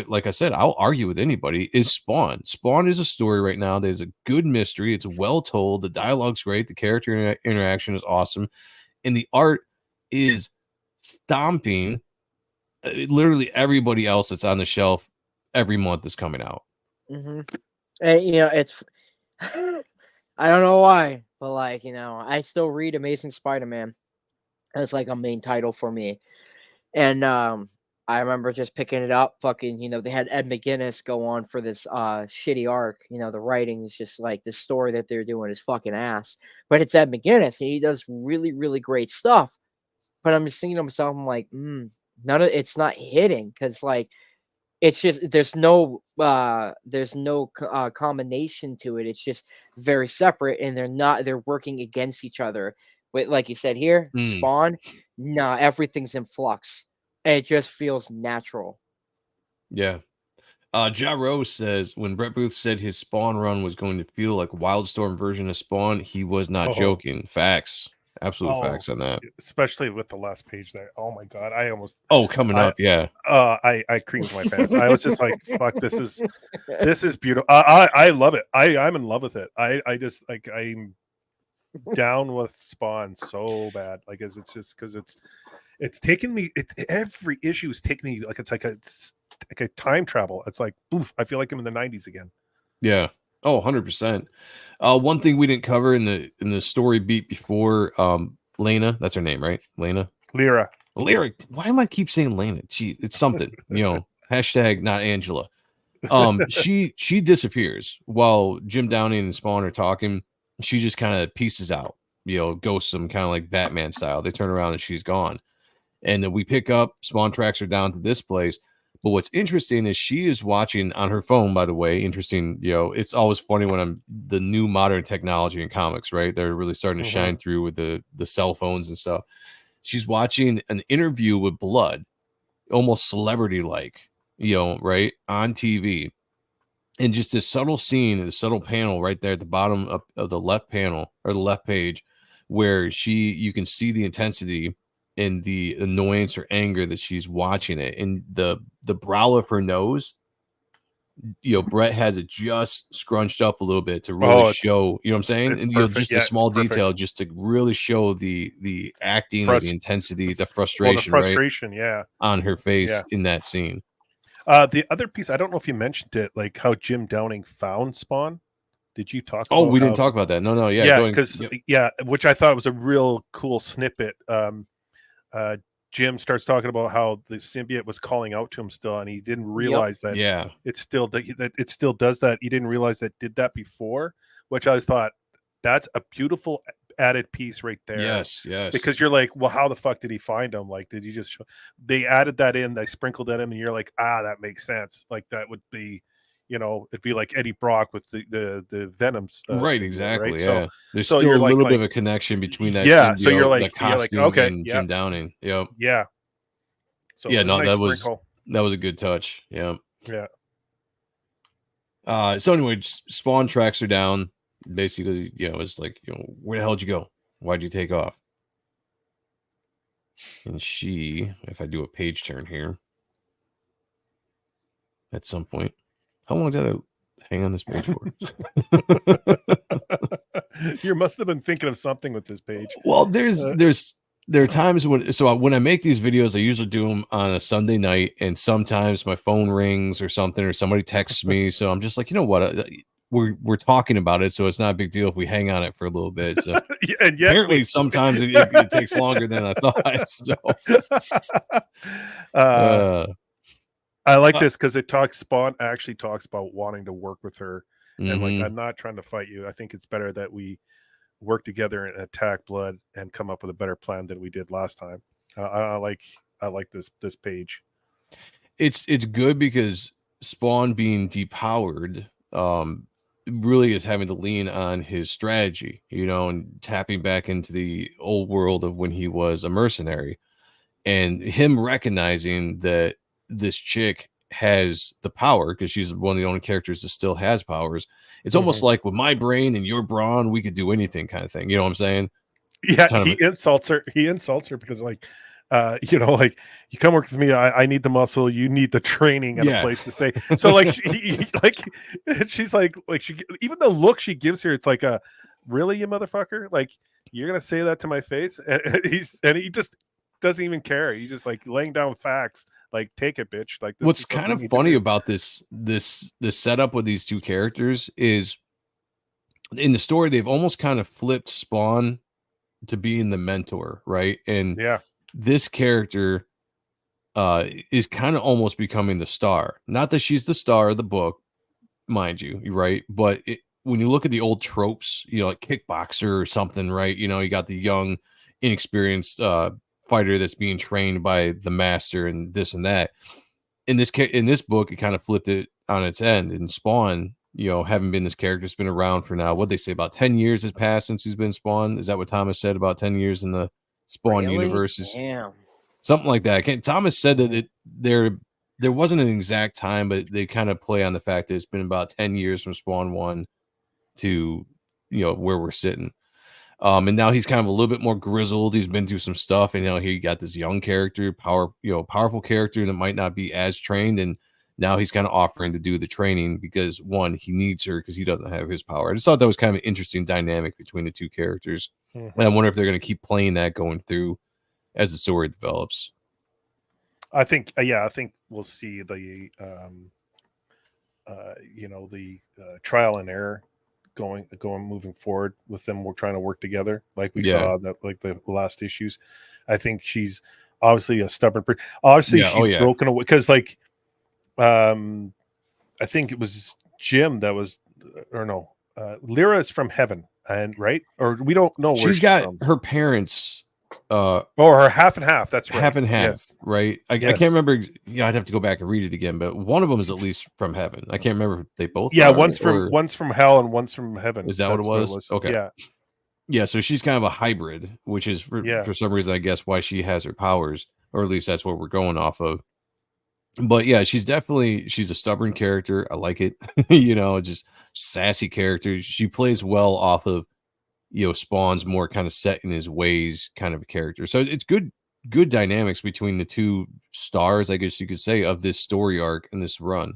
like I said, I'll argue with anybody, is Spawn. Spawn is a story right now. There's a good mystery. It's well told. The dialogue's great. The character interaction is awesome. And the art is stomping literally everybody else that's on the shelf every month is coming out. And it's I don't know why, but like, I still read Amazing Spider-Man. That's like a main title for me. And I remember just picking it up, fucking, they had Ed McGuinness go on for this shitty arc. The writing is just like the story that they're doing is fucking ass. But it's Ed McGuinness and he does really, really great stuff. But I'm just thinking to myself, I'm like, it's not hitting because like it's just there's no combination to it. It's just very separate, and they're working against each other. But like you said here, Spawn, everything's in flux, and it just feels natural. Yeah. Ja Rose says when Brett Booth said his Spawn run was going to feel like Wildstorm version of Spawn, he was not joking. Facts. Absolute facts on that. Especially with the last page there. Oh my god, I almost coming up, yeah. I creamed my pants. I was just like, fuck, this is beautiful. I love it. I'm in love with it. I just like I'm down with Spawn so bad. Like it's just because it's taken me every issue is taking me like it's like a time travel. It's like oof, I feel like I'm in the 90s again. Yeah. Oh, 100%. One thing we didn't cover in the story beat before, Lena, that's her name, right? Lyra. Why am I keep saying Lena? Gee, it's something, hashtag not Angela. She disappears while Jim Downey and Spawn are talking. She just kind of pieces out, ghosts them kind of like Batman style. They turn around and she's gone. And then we pick up, Spawn tracks her down to this place. But what's interesting is she is watching on her phone, by the way. Interesting, it's always funny when the new modern technology in comics, right? They're really starting to shine through with the cell phones and stuff. She's watching an interview with Blood, almost celebrity-like, right, on TV. And just this subtle scene, the subtle panel right there at the bottom of the left panel or the left page where you can see the intensity and the annoyance or anger that she's watching it, and the brow of her nose, Brett has it just scrunched up a little bit to really show, what I'm saying, and just a small detail just to really show the acting, the intensity, the frustration, right? Yeah, on her face in that scene. The other piece, I don't know if you mentioned it, like how Jim Downing found Spawn. Did you talk? Oh, we didn't talk about that. No, yeah, because which I thought was a real cool snippet. Jim starts talking about how the symbiote was calling out to him still, and he didn't realize that. Yeah, it still does that. He didn't realize that did that before, which I thought that's a beautiful added piece right there. Yes. Because you're like, well, how the fuck did he find him? Like, did you just? They added that in. They sprinkled at him, and you're like, that makes sense. Like that would be. It'd be like Eddie Brock with the Venom stuff. Right, exactly. Right? Yeah. There's still a little bit of a connection between that. Yeah. So you're like okay, and Jim Downing. Yep. Yeah. So that was a good touch. Yeah. Yeah. So anyway, Spawn tracks her down. Basically, it's like, where the hell did you go? Why'd you take off? And she, if I do a page turn here, at some point. How long did I hang on this page for? You must have been thinking of something with this page. Well, there are times when I make these videos, I usually do them on a Sunday night, and sometimes my phone rings or something, or somebody texts me. So I'm just like, you know what? We're talking about it, so it's not a big deal if we hang on it for a little bit. So and yet apparently, sometimes it takes longer than I thought. So. I like this because Spawn actually talks about wanting to work with her, and like, I'm not trying to fight you. I think it's better that we work together and attack Blood and come up with a better plan than we did last time. I like this page. It's good because Spawn being depowered really is having to lean on his strategy, and tapping back into the old world of when he was a mercenary, and him recognizing that this chick has the power because she's one of the only characters that still has powers. It's almost like with my brain and your brawn, we could do anything kind of thing. You know what I'm saying? Yeah, he insults her because like, like, you come work with me. I need the muscle. You need the training and a place to stay. So like, she's like she, even the look she gives her, it's like really, you motherfucker. Like, you're going to say that to my face. And he just doesn't even care. He's just like laying down facts. Like, take it, bitch. Like, this What's is what kind we of need to funny do. about this setup with these two characters is in the story they've almost kind of flipped Spawn to being the mentor, right? And Yeah, this character is kind of almost becoming the star. Not that she's the star of the book, mind you, right? But when you look at the old tropes, you know, like kickboxer or something, right? You know, you got the young, inexperienced fighter that's being trained by the master and this and that. In this book, it kind of flipped it on its end. And Spawn, you know, having been this character, has been around for now, what they say, about 10 years has passed since he's been Spawn. Is that what Thomas said? About 10 years in the Spawn Really? universe? Is Damn. something like that. Thomas said that there wasn't an exact time, but they kind of play on the fact that it's been about 10 years from Spawn 1 to, you know, where we're sitting. And now he's kind of a little bit more grizzled. He's been through some stuff, and you know, he got this young character, powerful character that might not be as trained, and now he's kind of offering to do the training because one, he needs her because he doesn't have his power. I just thought that was kind of an interesting dynamic between the two characters, and I wonder if they're going to keep playing that going through as the story develops. I think we'll see the trial and error going moving forward with them. We're trying to work together like we saw that, like the last issues. I think she's obviously a stubborn person. Obviously she's broken away because like I think it was Jim that was, or no, Lyra is from heaven, and right, or we don't know where she's got from. her parents her half and half. That's right. half and half. Yes. Right. I can't remember. Yeah, I'd have to go back and read it again, but one of them is at least from heaven. I can't remember if they both are, one's from hell and one's from heaven. Is that what it was? Okay. Yeah, so she's kind of a hybrid, which is for some reason, I guess, why she has her powers, or at least that's what we're going off of. But yeah, she's a stubborn character. I like it. You know, just sassy character. She plays well off of, you know, Spawn's more kind of set in his ways kind of a character. So it's good dynamics between the two stars, I guess you could say, of this story arc and this run.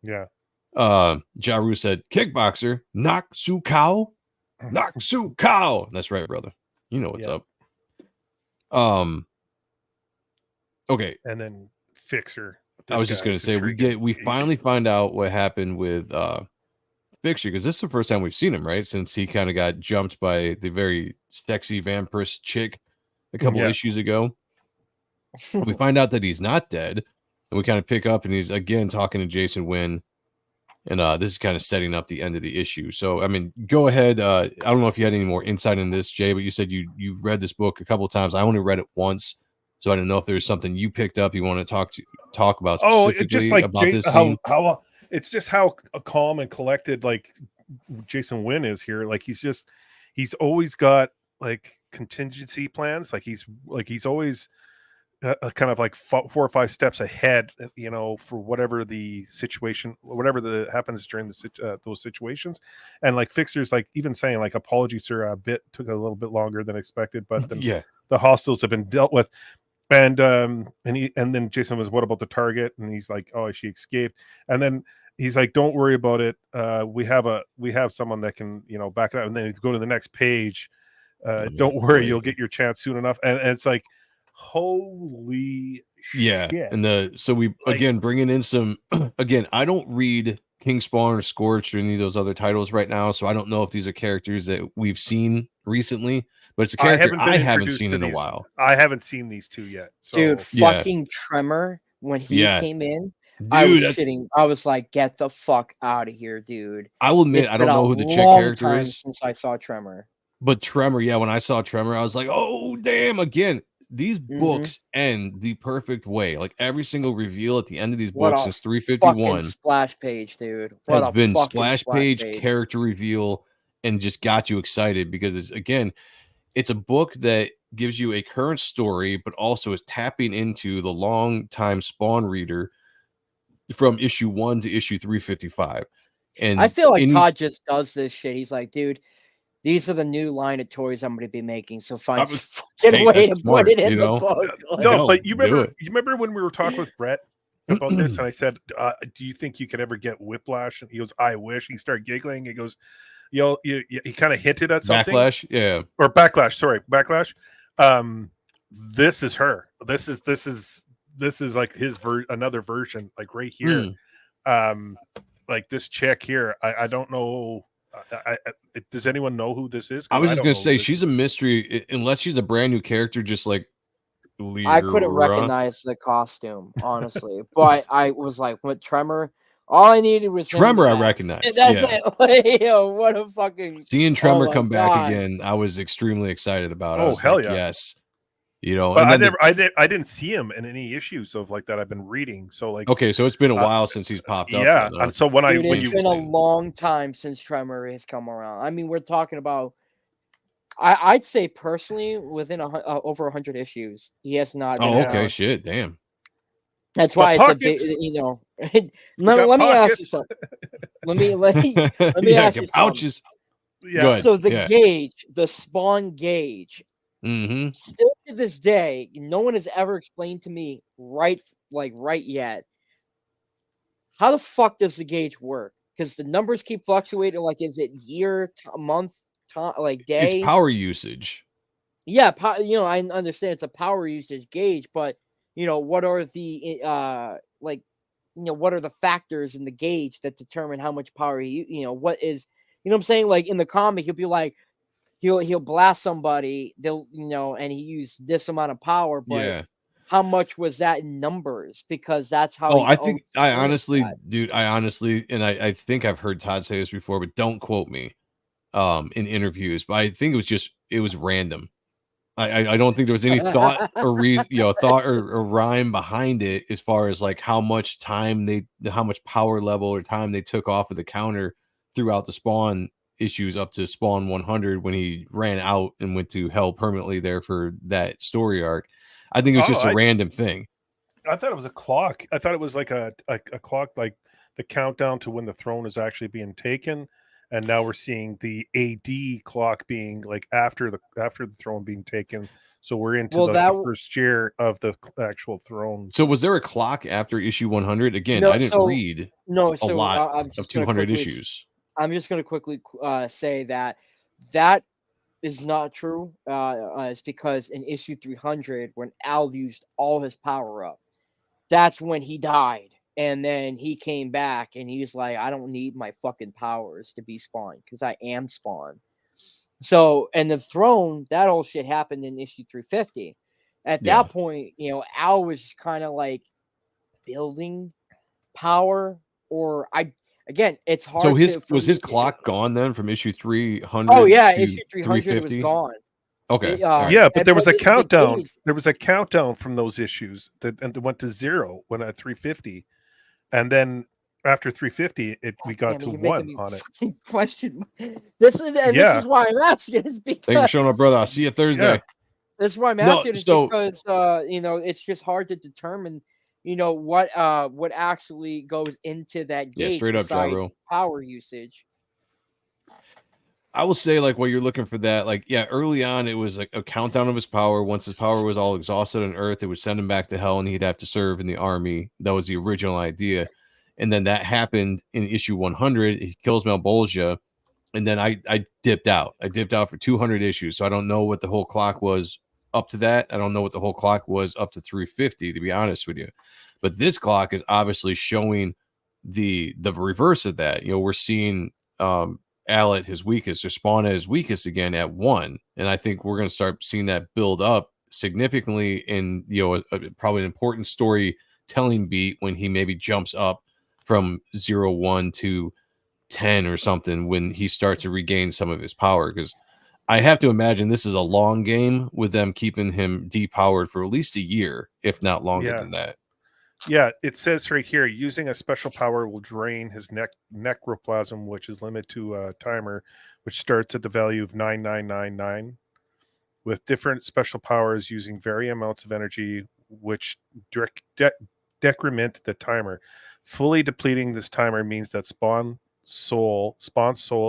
Yeah. Jaru said, kickboxer, knock su cow. Knock su cow. That's right, brother. You know what's up. Okay. And then Fixer. I was just gonna say we finally find out what happened with Fixer, because this is the first time we've seen him, right? Since he kind of got jumped by the very sexy vampirist chick a couple issues ago. We find out that he's not dead, and we kind of pick up and he's again talking to Jason Wynn. And this is kind of setting up the end of the issue. So, I mean, go ahead. I don't know if you had any more insight in this, Jay, but you said you read this book a couple of times. I only read it once, so I didn't know if there's something you picked up you want to talk about specifically just like about this scene. How it's just how calm and collected like Jason Wynn is here. Like he's always got like contingency plans. Like he's always kind of like 4 or 5 steps ahead, you know, for whatever the situation, whatever happens during those situations. And like Fixer's like even saying like, apologies, sir, took a little bit longer than expected, but then the hostiles have been dealt with. And then Jason was, what about the target? And he's like, oh, she escaped. And then he's like, don't worry about it. We have someone that can, you know, back it up. And then go to the next page. Don't worry, you'll get your chance soon enough. And it's like, holy shit. And so we again bringing in some again, I don't read King Spawn or Scorch or any of those other titles right now, so I don't know if these are characters that we've seen recently, but it's a character I haven't seen in a while. I haven't seen these two yet. So. Dude, fucking Tremor when he came in, dude, I was shitting. I was like, get the fuck out of here, dude. I will admit, I don't know who the chick character is since I saw Tremor. But Tremor, when I saw Tremor, I was like, oh damn, again. These books end the perfect way. Like every single reveal at the end of these books since 351. Splash page, dude. It's been splash page, character reveal, and just got you excited because it's a book that gives you a current story, but also is tapping into the long time Spawn reader from issue 1 to issue 355. And I feel like Todd just does this shit. He's like, dude, these are the new line of toys I'm going to be making. So find a fucking way to put it in the book. No, but you remember when we were talking with Brett about this, and I said, "Do you think you could ever get Whiplash?" And he goes, "I wish." He started giggling. He goes, he kind of hinted at something. Backlash, or Backlash. Sorry, Backlash. this is her. This is like his another version, like right here. Like this chick here. I don't know. Does anyone know who this is? I 'Cause was just don't gonna know who say this she's a mystery unless she's a brand new character, just like I couldn't Lyra. recognize the costume, honestly. But I was like, with Tremor, all I needed was him in Tremor. the I back. recognize. That's Yeah, it. Like, yo, what a fucking seeing oh Tremor my come back god. again, I was extremely excited about. I Oh, was hell like, yeah. yes, you know. But And I then never, I didn't see him in any issues of like that I've been reading. So like, okay, so it's been a uh, while since he's popped up. yeah. Then, huh? And so when Dude, when it's you been a Interesting. long time since Tremor has come around. I mean, we're talking about I'd say personally within over 100 issues, he has not been Oh, okay, around. shit, damn. That's But why it's a big, pockets, let me ask you pockets. something. Let me ask Yeah, you get something. pouches. Go Yeah. ahead. So the Yeah. gauge, the spawn gauge, Mm-hmm. still to this day, no one has ever explained to me right yet. How the fuck does the gauge work? Because the numbers keep fluctuating. Like, is it year, month, time, like It's day? power usage. Yeah, I understand it's a power usage gauge, but what are the what are the factors in the gauge that determine how much power what is what I'm saying? Like in the comic, he'll be like he'll blast somebody, they'll and he used this amount of power, but Yeah. how much was that in numbers? Because that's how Oh, he's I always think I explained honestly, that. dude, and I think I've heard Todd say this before, but don't quote me in interviews. But I think it was random. I don't think there was any thought or reason, thought or rhyme behind it as far as like how much power level or time they took off of the counter throughout the spawn issues up to spawn 100 when he ran out and went to hell permanently there for that story arc. I think it was Oh, just a random thing. I thought it was a clock. I thought it was like a clock, like the countdown to when the throne is actually being taken. And now we're seeing the AD clock being like after the throne being taken. So we're into Well, that the first year of the actual throne. So was there a clock after issue 100? Again, no, I didn't read no. a So lot I'm of just gonna 200 quickly. issues. I'm just gonna quickly say that is not true. It's because in issue 300, when Al used all his power up, that's when he died. And then he came back and he's like, I don't need my fucking powers to be Spawn because I am Spawn. So, and the throne, that whole shit happened in issue 350. At Yeah. that point, Al was kind of like building power, or again, it's hard So for was me his clock gone then from issue 300 Oh yeah, to issue 300 it was 350? gone. Okay. All right. Yeah, but there was a the countdown. gauge, There was a countdown from those issues and it went to 0 when at 350. And then after 350, we got damn it, to you're 1 making me on it. fucking question. This Yeah. is why I'm asking. Is Thank you for because showing up, brother. I'll see you Thursday. Yeah. this is why I'm No, asking. Is so because it's just hard to determine what actually goes into that yeah, gauge straight up besides gyro. power usage. I will say, like, while you're looking for that, like, yeah, early on it was like a countdown of his power. Once his power was all exhausted on Earth, it would send him back to hell, and he'd have to serve in the army. That was the original idea, and then that happened in issue 100. He kills Malbolgia, and then I dipped out. I dipped out for 200 issues, so I don't know what the whole clock was up to that. I don't know what the whole clock was up to 350, to be honest with you. But this clock is obviously showing the reverse of that. We're seeing Al at his weakest, or Spawn at his weakest again at 1, and I think we're going to start seeing that build up significantly in probably an important storytelling beat when he maybe jumps up from 0-1 to 10 or something when he starts to regain some of his power, because I have to imagine this is a long game with them keeping him depowered for at least a year, if not longer than that. Yeah, it says right here, using a special power will drain his necroplasm, which is limited to a timer, which starts at the value of 9999. With different special powers using varying amounts of energy, which decrement the timer. Fully depleting this timer means that Spawn's soul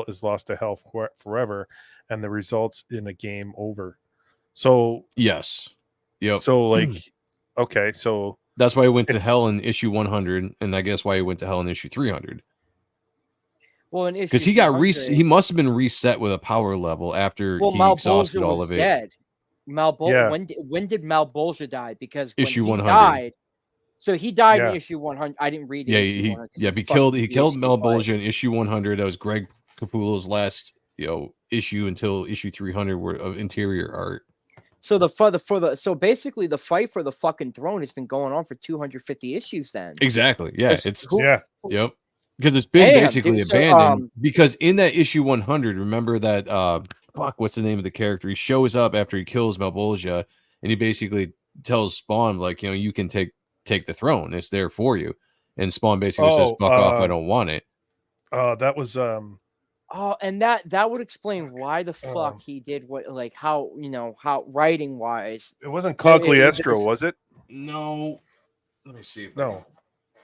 is lost to hell forever, and the results in a game over. So yes, yep. So like, okay, so that's why he went to hell in issue 100, and I guess why he went to hell in issue 300. Well, in issue because he got he must have been reset with a power level after he exhausted all of it. Dead. Yeah. When did Malbolgia die? Because when Issue he 100. died, so he died in Yeah. issue 100. I didn't read Yeah, issue he 100. he killed Malbolgia in issue 100. That was Greg Capullo's last issue until issue 300 of interior art. So so basically the fight for the fucking throne has been going on for 250 issues then. Exactly. Yeah, Yeah. yep. Because it's been Damn, basically dude, so, abandoned. Because in that issue 100, remember that fuck, what's the name of the character? He shows up after he kills Malbolgia, and he basically tells Spawn, like, you can take the throne. It's there for you. And Spawn basically says, "Fuck off, I don't want it." That was Oh, and that would explain why the fuck he did what, like, how, how writing wise. it wasn't Cogliestro, was it? No. Let me see. No.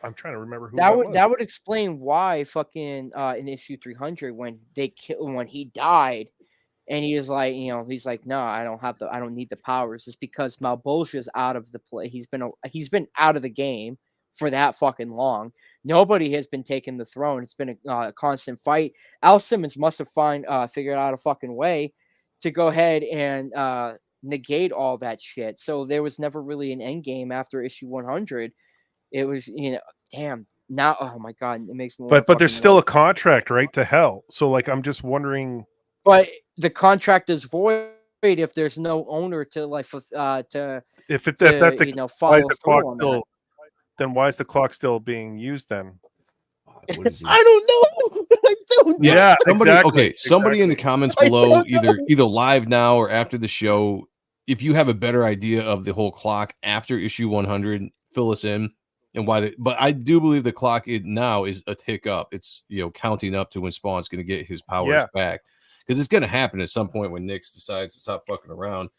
I'm trying to remember who that was. That would explain why fucking in issue 300 when he died, and he was like, he's like, no, I don't need the powers. It's because Malbolgia's out of the play. He's been out of the game for that fucking long. Nobody has been taking the throne. It's been a constant fight. Al Simmons must have figured out a fucking way to go ahead and negate all that shit. So there was never really an end game after issue 100. It was, damn. Now, oh my god, it makes me. But there's still a contract, right, to hell. So like, I'm just wondering. But the contract is void if there's no owner to if that's the follow clock through on still, that. then why is the clock still being used then? What is I don't know. I don't know. Yeah, somebody, exactly. okay. Somebody in the comments below, either live now or after the show, if you have a better idea of the whole clock after issue 100, fill us in and why. But I do believe the clock now is a tick up. It's counting up to when Spawn's going to get his powers back, because it's going to happen at some point when Nyx decides to stop fucking around.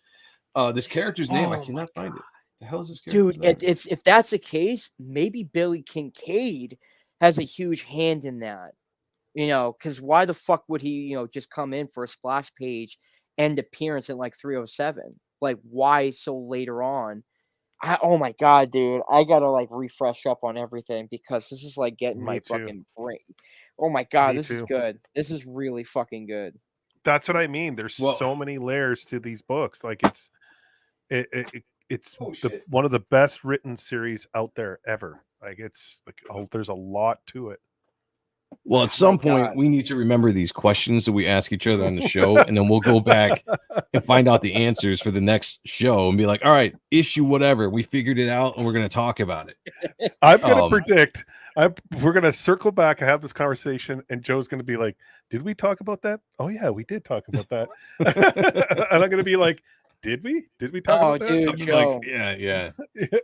This character's name, I cannot find it. The hell is this character's Dude, name? it's if that's the case, maybe Billy Kincaid has a huge hand in that. Because why the fuck would he, just come in for a splash page and appearance at like 307? Like, why so later on? Oh my god, dude, I gotta like refresh up on everything because this is like getting my fucking brain. Oh my god, this is good. This is really fucking good. That's what I mean. There's so many layers to these books. Like it's one of the best written series out there ever. Like it's like there's a lot to it. Well, at some point, we need to remember these questions that we ask each other on the show, and then we'll go back and find out the answers for the next show and be like, all right, issue whatever. We figured it out, and we're going to talk about it. I'm going to predict. We're going to circle back and have this conversation, and Joe's going to be like, did we talk about that? Oh, yeah, we did talk about that. And I'm going to be like, did we? Did we talk about that? Oh, dude, Joe. Like, yeah.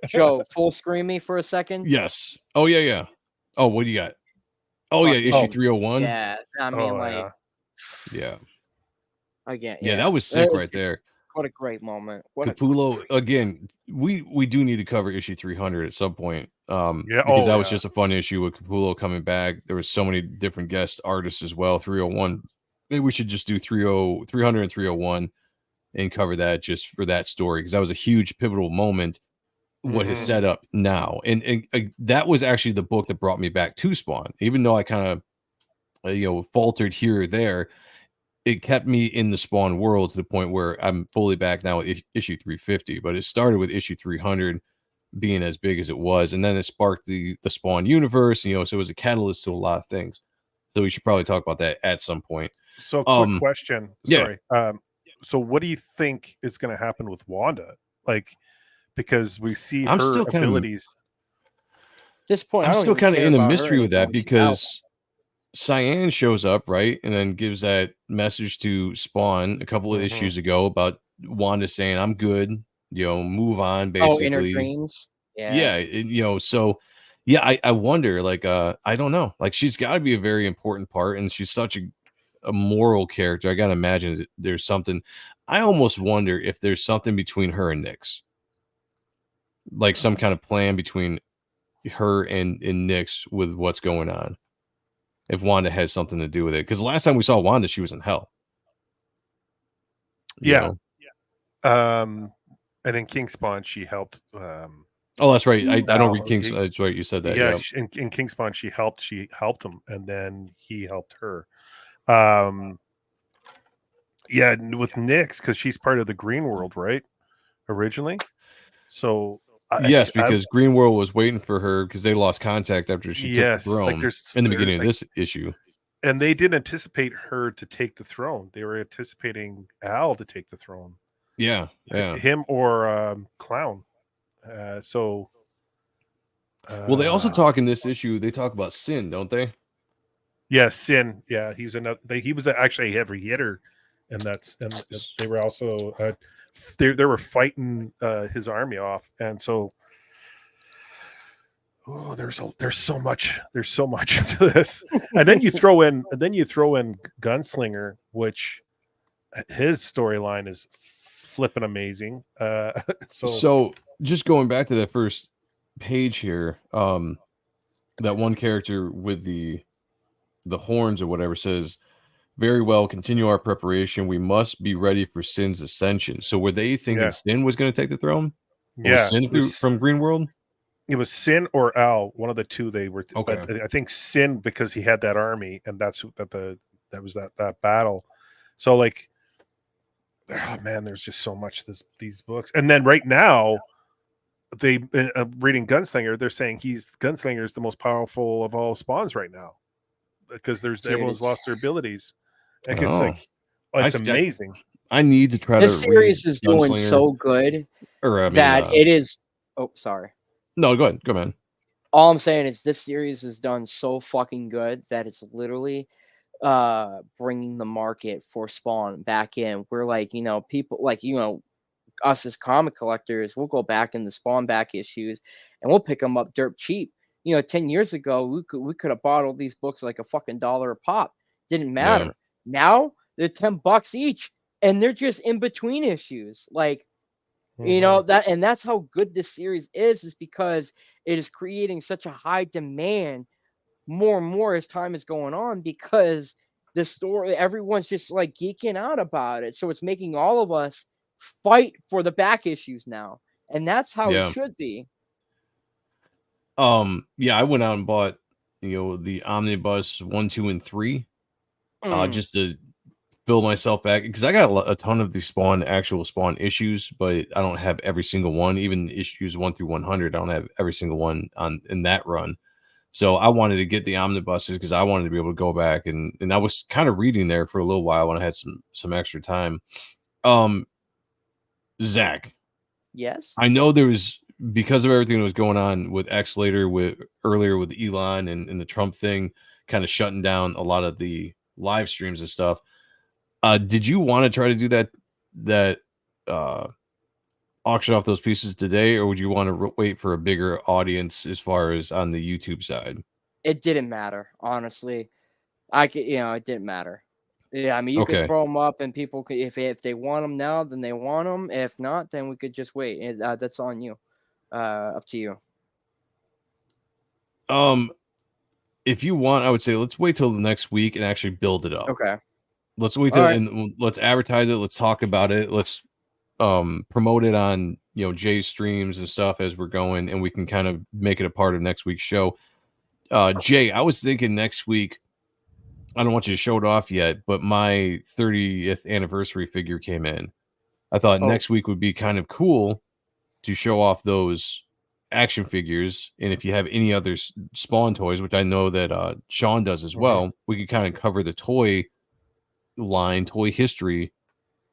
Joe, full screen me for a second? Yes. Oh, yeah. Oh, what do you got? Oh, yeah, issue 301. Yeah, I mean, yeah. Again, yeah, that was sick right there. What a great moment. Capullo, again, we do need to cover issue 300 at some point. Because that was just a fun issue with Capullo coming back. There was so many different guest artists as well. 301. Maybe we should just do 300 and 301 and cover that just for that story, because that was a huge pivotal moment. What is set up now, and that was actually the book that brought me back to Spawn. Even though I kind of faltered here or there, it kept me in the Spawn world to the point where I'm fully back now with issue 350. But it started with issue 300 being as big as it was, and then it sparked the Spawn universe. So it was a catalyst to a lot of things. So we should probably talk about that at some point. So quick question. Sorry. So what do you think is going to happen with Wanda? Like, because we see her abilities. At this point, I'm still kind of in a mystery with that, because Cyan shows up, right, and then gives that message to Spawn a couple of issues ago about Wanda saying, "I'm good, move on." Basically, inner dreams. Yeah. So yeah, I wonder. Like, I don't know. Like, she's got to be a very important part, and she's such a moral character. I gotta imagine that there's something. I almost wonder if there's something between her and Nyx. Like some kind of plan between her and Nyx with what's going on. If Wanda has something to do with it. Because last time we saw Wanda, she was in hell. Yeah. And in King Spawn, she helped. Oh, that's right. I don't read King. That's right. You said that. Yeah. In King Spawn, she helped him, and then he helped her. Yeah, with Nyx, because she's part of the Green World, right? Originally. So Yes, because Green World was waiting for her because they lost contact after she took the yes, like throne in the beginning of like, this issue. and they didn't anticipate her to take the throne. They were anticipating Al to take the throne. Yeah, yeah. Him or Clown. So Well, they also talk in this issue. They talk about Sin, don't they? yeah, Sin. Yeah, he's another. He was actually a heavy hitter, and they were also they were fighting his army off, and so there's so much to this, and then you throw in Gunslinger, which his storyline is flipping amazing. So just going back to that first page here, that one character with the horns or whatever says, "Very well, continue our preparation. We must be ready for Sin's ascension." So were they thinking Sin was going to take the throne? Or was Sin from Green World? It was Sin or Al, one of the two. They were, okay. But I think Sin because he had that army, and that was that battle. So like, oh man, there's just so much these books. And then right now, they reading Gunslinger, they're saying Gunslinger is the most powerful of all spawns right now because everyone's lost their abilities. And it's like, it's amazing. I need to try this to. This series is doing so good that it is. Oh, sorry. No, go ahead. Go, man. All I'm saying is this series is done so fucking good that it's literally bringing the market for Spawn back in. We're like, people like, us as comic collectors, we'll go back in the Spawn back issues and we'll pick them up dirt cheap. 10 years ago, we could have bought all these books like a fucking $1 a pop. Didn't matter. Yeah. Now they're $10 each and they're just in between issues. Like, that's how good this series is because it is creating such a high demand more and more as time is going on because the story, everyone's just like geeking out about it. So it's making all of us fight for the back issues now. And that's how it should be. I went out and bought, the Omnibus 1, 2, and 3 just to fill myself back because I got a ton of the actual Spawn issues, but I don't have every single one. Even issues 1 through 100, I don't have every single one in that run. So I wanted to get the omnibuses because I wanted to be able to go back and I was kind of reading there for a little while when I had some extra time. Zach, yes, I know there was, because of everything that was going on with X earlier with Elon and the Trump thing, kind of shutting down a lot of the live streams and stuff. Did you want to try to do that auction off those pieces today, or would you want to wait for a bigger audience as far as on the YouTube side? It didn't matter, honestly. It didn't matter. Yeah, I mean, you could throw them up, and people could, if they want them now, then they want them. If not, then we could just wait. That's on you. Up to you. If you want, I would say let's wait till the next week and actually build it up. Okay. Let's wait till and let's advertise it. Let's talk about it. Let's promote it on Jay's streams and stuff as we're going, and we can kind of make it a part of next week's show. Jay, I was thinking next week, I don't want you to show it off yet, but my 30th anniversary figure came in. I thought next week would be kind of cool to show off those action figures, and if you have any other Spawn toys, which I know that Sean does as well, we could kind of cover the toy history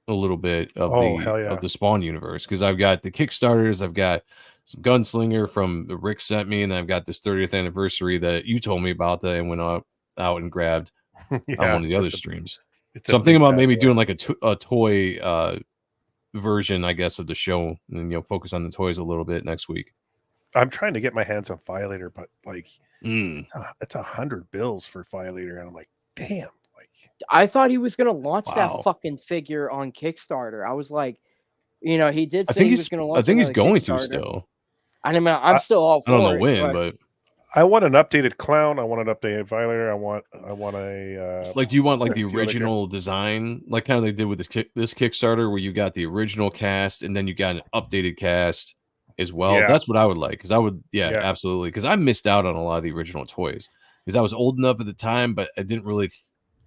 a little bit of of the Spawn universe, because I've got the Kickstarters, I've got some Gunslinger from the Rick sent me, and I've got this 30th anniversary that you told me about that I went out and grabbed on one of the other streams. So I'm thinking about maybe doing like a toy version, I guess, of the show, and focus on the toys a little bit next week. I'm trying to get my hands on Violator, but like it's $100 for Violator, and I'm like, damn. I thought he was gonna launch that fucking figure on Kickstarter. I was like, he did say he was gonna launch. I think he's going to still. I mean, I'm still all for it. I don't know when, but I want an updated Clown. I want an updated Violator. I want a like. Do you want like the original design, like kind of they did with this Kickstarter, where you got the original cast and then you got an updated cast as well? Yeah. That's what I would like, because I would, absolutely, because I missed out on a lot of the original toys because I was old enough at the time, but I didn't really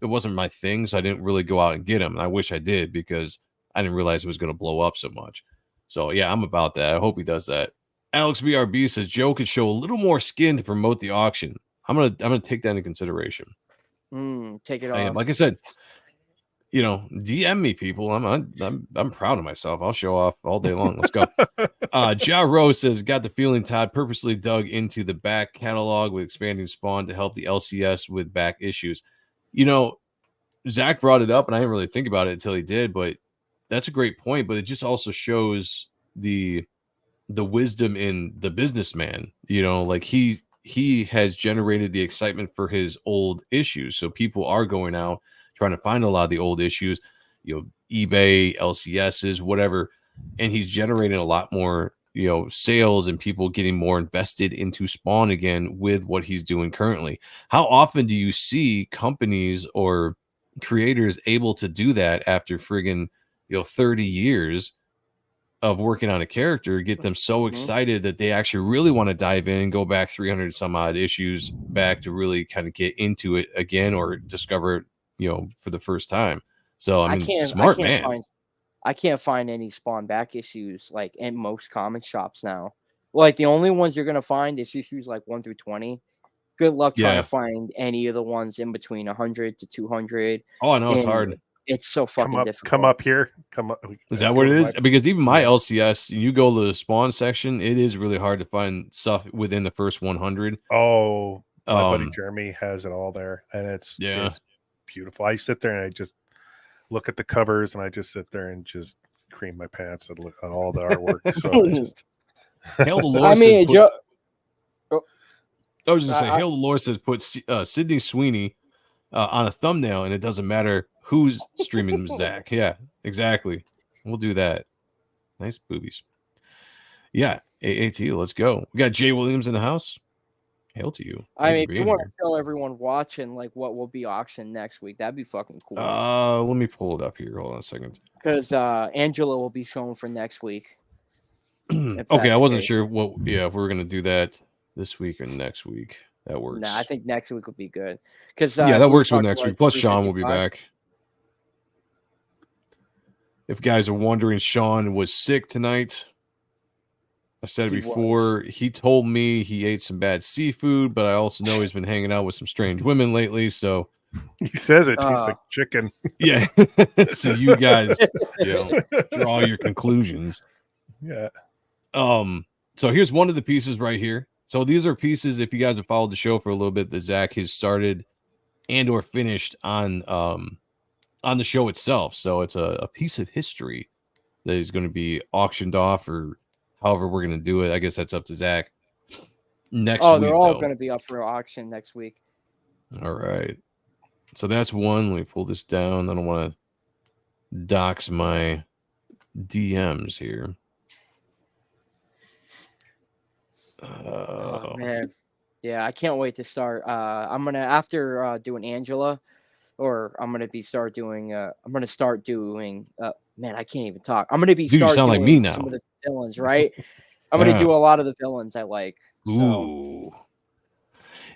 it wasn't my thing, so I didn't really go out and get them. And I wish I did because I didn't realize it was going to blow up so much. So yeah, I'm about that. I hope he does that. Alex BRB says Joe could show a little more skin to promote the auction. I'm gonna take that into consideration. Take it I am, off. like I said, DM me, people. I'm proud of myself. I'll show off all day long. Let's go. Ja Rose says, got the feeling Todd purposely dug into the back catalog with expanding Spawn to help the LCS with back issues. Zach brought it up, and I didn't really think about it until he did, but that's a great point. But it just also shows the wisdom in the businessman. Like he has generated the excitement for his old issues, so people are going out trying to find a lot of the old issues, eBay, LCSs, whatever, and he's generating a lot more sales and people getting more invested into Spawn again with what he's doing currently. How often do you see companies or creators able to do that after friggin' 30 years of working on a character, get them so excited that they actually really want to dive in and go back 300 some odd issues back to really kind of get into it again or discover it, for the first time. So I mean, smart man. I can't find any Spawn back issues like in most comic shops now. Like the only ones you're gonna find is issues like 1 through 20. Good luck trying to find any of the ones in between 100 to 200. Oh, I know it's hard. It's so fucking difficult. Come up here. Come up. Is that what it is? Because even my LCS, you go to the Spawn section, it is really hard to find stuff within the first 100. Oh, my buddy Jeremy has it all there, and it's beautiful. I sit there and I just look at the covers, and I just sit there and just cream my pants and look at all the artwork. So Hail the Lord. I mean, I was just gonna say, Hail the Lord says put Sydney Sweeney on a thumbnail, and it doesn't matter who's streaming Zach. Yeah, exactly. We'll do that. Nice boobies. Yeah, AAT, let's go. We got Jay Williams in the house. Hail to you. I mean, if you want to tell everyone watching like what will be auctioned next week, that'd be fucking cool. Let me pull it up here. Hold on a second. Because Angela will be shown for next week. Okay, I wasn't sure if we were gonna do that this week or next week. That works. Nah, I think next week would be good. Because that works with next week. Plus, Sean will be back. If guys are wondering, Sean was sick tonight. I said it before. He told me he ate some bad seafood, but I also know he's been hanging out with some strange women lately. So he says it tastes like chicken. Yeah. So you guys, draw your conclusions. Yeah. So here's one of the pieces right here. So these are pieces, if you guys have followed the show for a little bit, that Zach has started and or finished on the show itself. So it's a piece of history that is going to be auctioned off, or however we're going to do it. I guess that's up to Zach. Next week, they're all going to be up for auction next week. All right. So that's one. Let me pull this down. I don't want to dox my DMs here. Oh, man. Yeah, I can't wait to start. I'm going to, after doing Angela, or I'm going to start doing, man, I can't even talk. I'm going to be Dude, you sound like me now. Some of the villains, right? I'm going to do a lot of the villains I like. So. Ooh.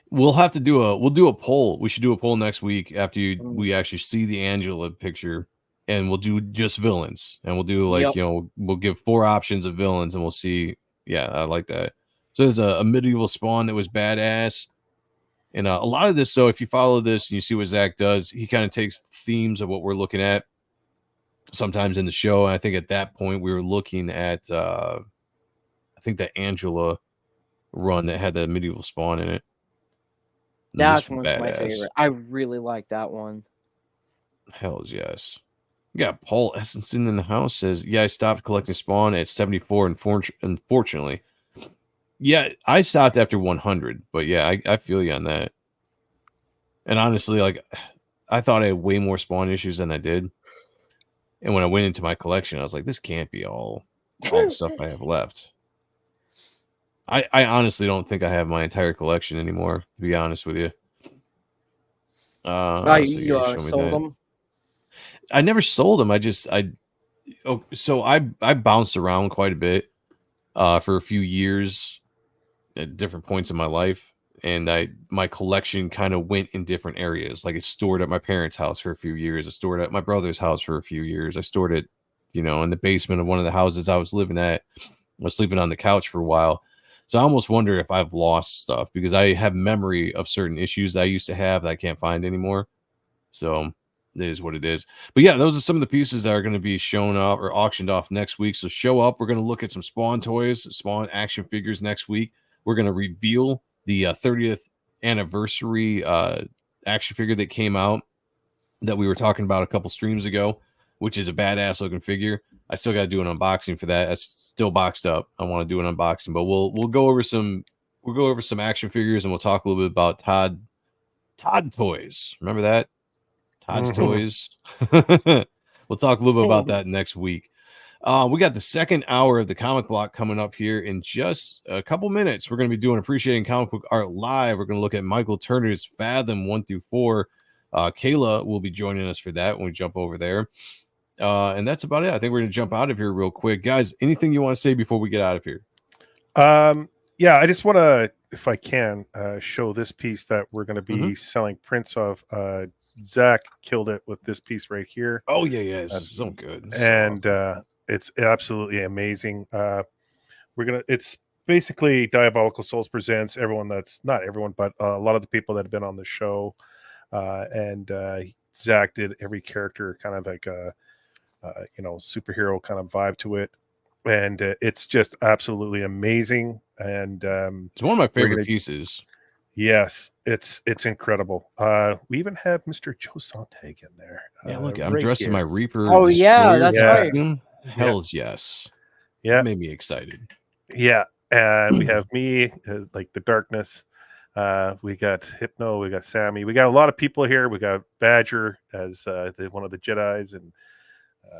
We'll have to do a poll. We should do a poll next week after we actually see the Angela picture, and we'll do just villains, and we'll do we'll give 4 options of villains, and we'll see. Yeah, I like that. So there's a medieval Spawn that was badass. And a lot of this, so if you follow this and you see what Zach does, he kind of takes themes of what we're looking at sometimes in the show. And I think at that point we were looking at, I think the Angela run that had the medieval Spawn in it. That one's my favorite. I really like that one. Hells yes. You got Paul Essenson in the house says, yeah, I stopped collecting Spawn at 74, unfortunately. Yeah, I stopped after 100, but yeah, I feel you on that. And honestly, like, I thought I had way more Spawn issues than I did. And when I went into my collection, I was like, this can't be all the stuff I have left. I honestly don't think I have my entire collection anymore, to be honest with you. You sold them? I never sold them. I bounced around quite a bit for a few years at different points in my life. and my collection kind of went in different areas. Like it's stored at my parents' house for a few years. I stored it at my brother's house for a few years. I stored it, in the basement of one of the houses I was living at. I was sleeping on the couch for a while. So I almost wonder if I've lost stuff because I have memory of certain issues that I used to have that I can't find anymore. So it is what it is. But yeah, those are some of the pieces that are going to be shown up or auctioned off next week. So show up. We're going to look at some Spawn toys, Spawn action figures next week. We're going to reveal the 30th anniversary action figure that came out that we were talking about a couple streams ago, which is a badass looking figure. I still got to do an unboxing for that. It's still boxed up. I want to do an unboxing, but we'll go over some action figures, and we'll talk a little bit about Todd toys. Remember that? Todd's toys. We'll talk a little bit about that next week. We got the second hour of the comic block coming up here in just a couple minutes. We're going to be doing Appreciating Comic Book Art live. We're going to look at Michael Turner's Fathom 1 through 4. Kayla will be joining us for that when we jump over there. And that's about it. I think we're going to jump out of here real quick. Guys, anything you want to say before we get out of here? Yeah, I just want to, if I can, show this piece that we're going to be selling prints of. Zach killed it with this piece right here. Oh, yeah. It's so good. And it's absolutely amazing. It's basically Diabolical Souls presents not everyone, but a lot of the people that have been on the show. And Zach did every character kind of like a, superhero kind of vibe to it. And it's just absolutely amazing. And it's one of my favorite pieces. Yes, it's incredible. We even have Mr. Joe Sonntag in there. Yeah, look, I'm dressed in my Reaper. Oh, yeah, that's right. Hells yes. Yeah. That made me excited. Yeah. And we have me, like the darkness. We got Hypno, we got Sammy. We got a lot of people here. We got Badger as one of the Jedis, and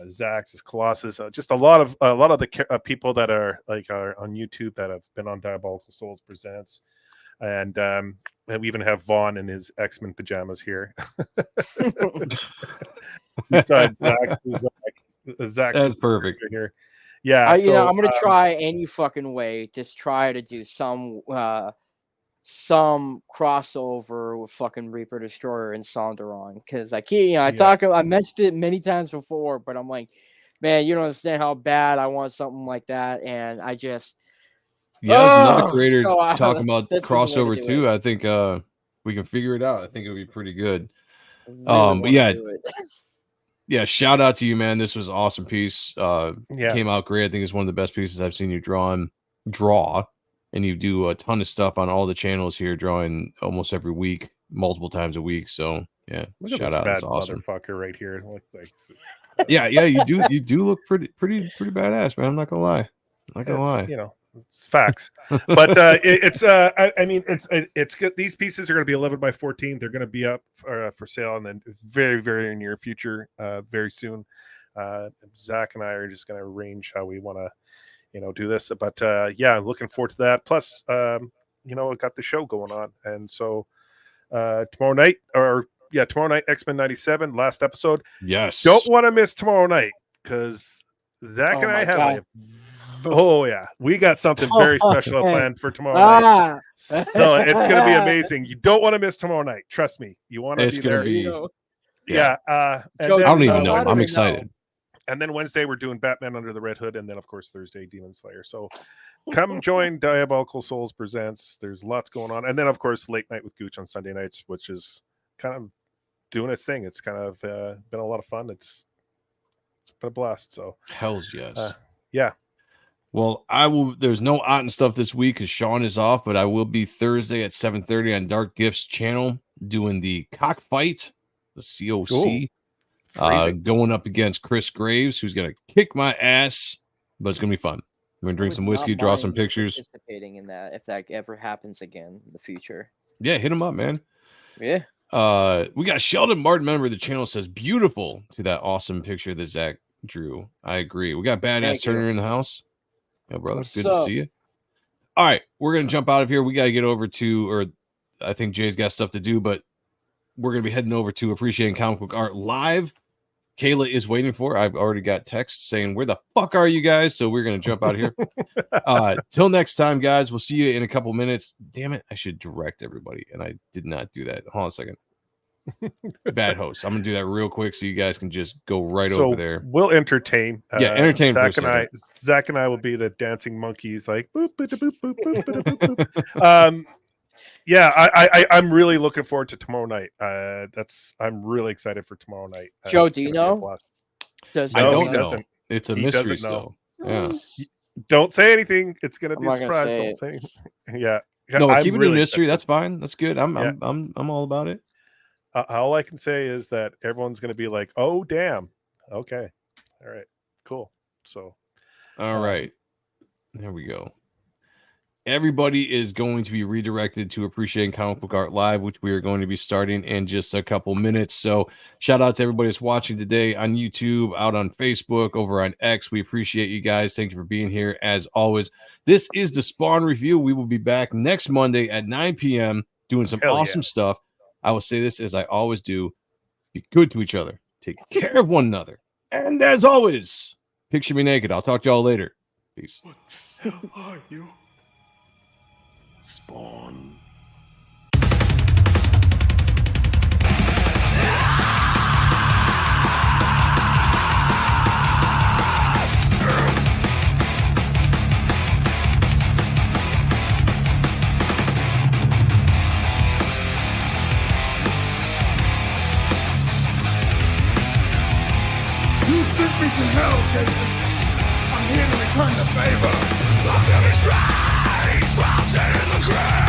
Zax as Colossus. Just a lot of the people that are on YouTube that have been on Diabolical Souls Presents. And we even have Vaughn in his X-Men pajamas here. Besides Zach, that's perfect here. Yeah, I'm gonna try any fucking way to try to do some crossover with fucking Reaper Destroyer and Sonderon, because I can't. I mentioned it many times before, but I'm like, man, you don't understand how bad I want something like that, and I just. Yeah, there's another creator talking about crossover too. I think we can figure it out. I think it'll be pretty good. But yeah, shout out to you, man. This was an awesome piece. Came out great. I think it's one of the best pieces I've seen you draw, and you do a ton of stuff on all the channels here, drawing almost every week, multiple times a week. So yeah, shout out. That's awesome. Motherfucker right here. Yeah, you do look pretty badass, man. I'm not gonna lie. It's facts, but it's good. These pieces are going to be 11 by 14. They're going to be up for sale, and then very, very near future, very soon. Zach and I are just going to arrange how we want to, do this. But looking forward to that. Plus, I got the show going on, and so tomorrow night, X-Men 97, last episode. Yes, don't want to miss tomorrow night because Zach and I have. Oh yeah, we got something very special planned for tomorrow night. So it's going to be amazing. You don't want to miss tomorrow night. Trust me. You want to be there. I don't even know. I'm excited. And then Wednesday we're doing Batman Under the Red Hood, and then of course Thursday Demon Slayer. So come join Diabolical Souls Presents. There's lots going on, and then of course Late Night with Gooch on Sunday nights, which is kind of doing its thing. It's kind of been a lot of fun. It's been a blast. So hells yes. Yeah. Well, I will. There's no Otten stuff this week because Sean is off, but I will be Thursday at 7:30 on Dark Gifts channel doing the cockfight, the COC, going up against Chris Graves, who's gonna kick my ass, but it's gonna be fun. I'm gonna drink some whiskey, draw some pictures. Participating in that, if that ever happens again in the future. Yeah, hit him up, man. Yeah. We got Sheldon Martin, member of the channel, says beautiful to that awesome picture that Zach drew. I agree. We got Badass Turner in the house. Yeah, brother. Good to see you. All right, we're gonna jump out of here. We gotta get over to, or I think Jay's got stuff to do, but we're gonna be heading over to Appreciating Comic Book Art live. Kayla is waiting for. I've already got texts saying, where the fuck are you guys? So we're going to jump out here. Till next time, guys. We'll see you in a couple minutes. Damn it. I should direct everybody. And I did not do that. Hold on a second. Bad host. I'm going to do that real quick so you guys can just go right over there. We'll entertain. Entertain for a second. Zach and I will be the dancing monkeys like boop, boop, boop, boop, boop, boop, boop. I'm really looking forward to tomorrow night. I'm really excited for tomorrow night. Joe, do you know? I don't know. It's a mystery still. Yeah. Don't say anything. It's gonna be a I'm not surprise. gonna Don't say anything. Yeah. No, I'm keep it a really mystery. excited. That's fine. That's good. I'm all about it. All I can say is that everyone's gonna be like, "Oh, damn." Okay. All right. Cool. So. All right. There we go. Everybody is going to be redirected to Appreciating Comic Book Art Live, which we are going to be starting in just a couple minutes. So shout out to everybody that's watching today on YouTube, out on Facebook, over on X. We appreciate you guys. Thank you for being here. As always, this is the Spawn Review. We will be back next Monday at 9 p.m. doing some awesome stuff. I will say this as I always do. Be good to each other. Take care of one another. And as always, picture me naked. I'll talk to y'all later. Peace. What the hell are you? Spawn. You sent me to hell, Jason. I'm here to return the favor. Until it's right, trapped in the grave.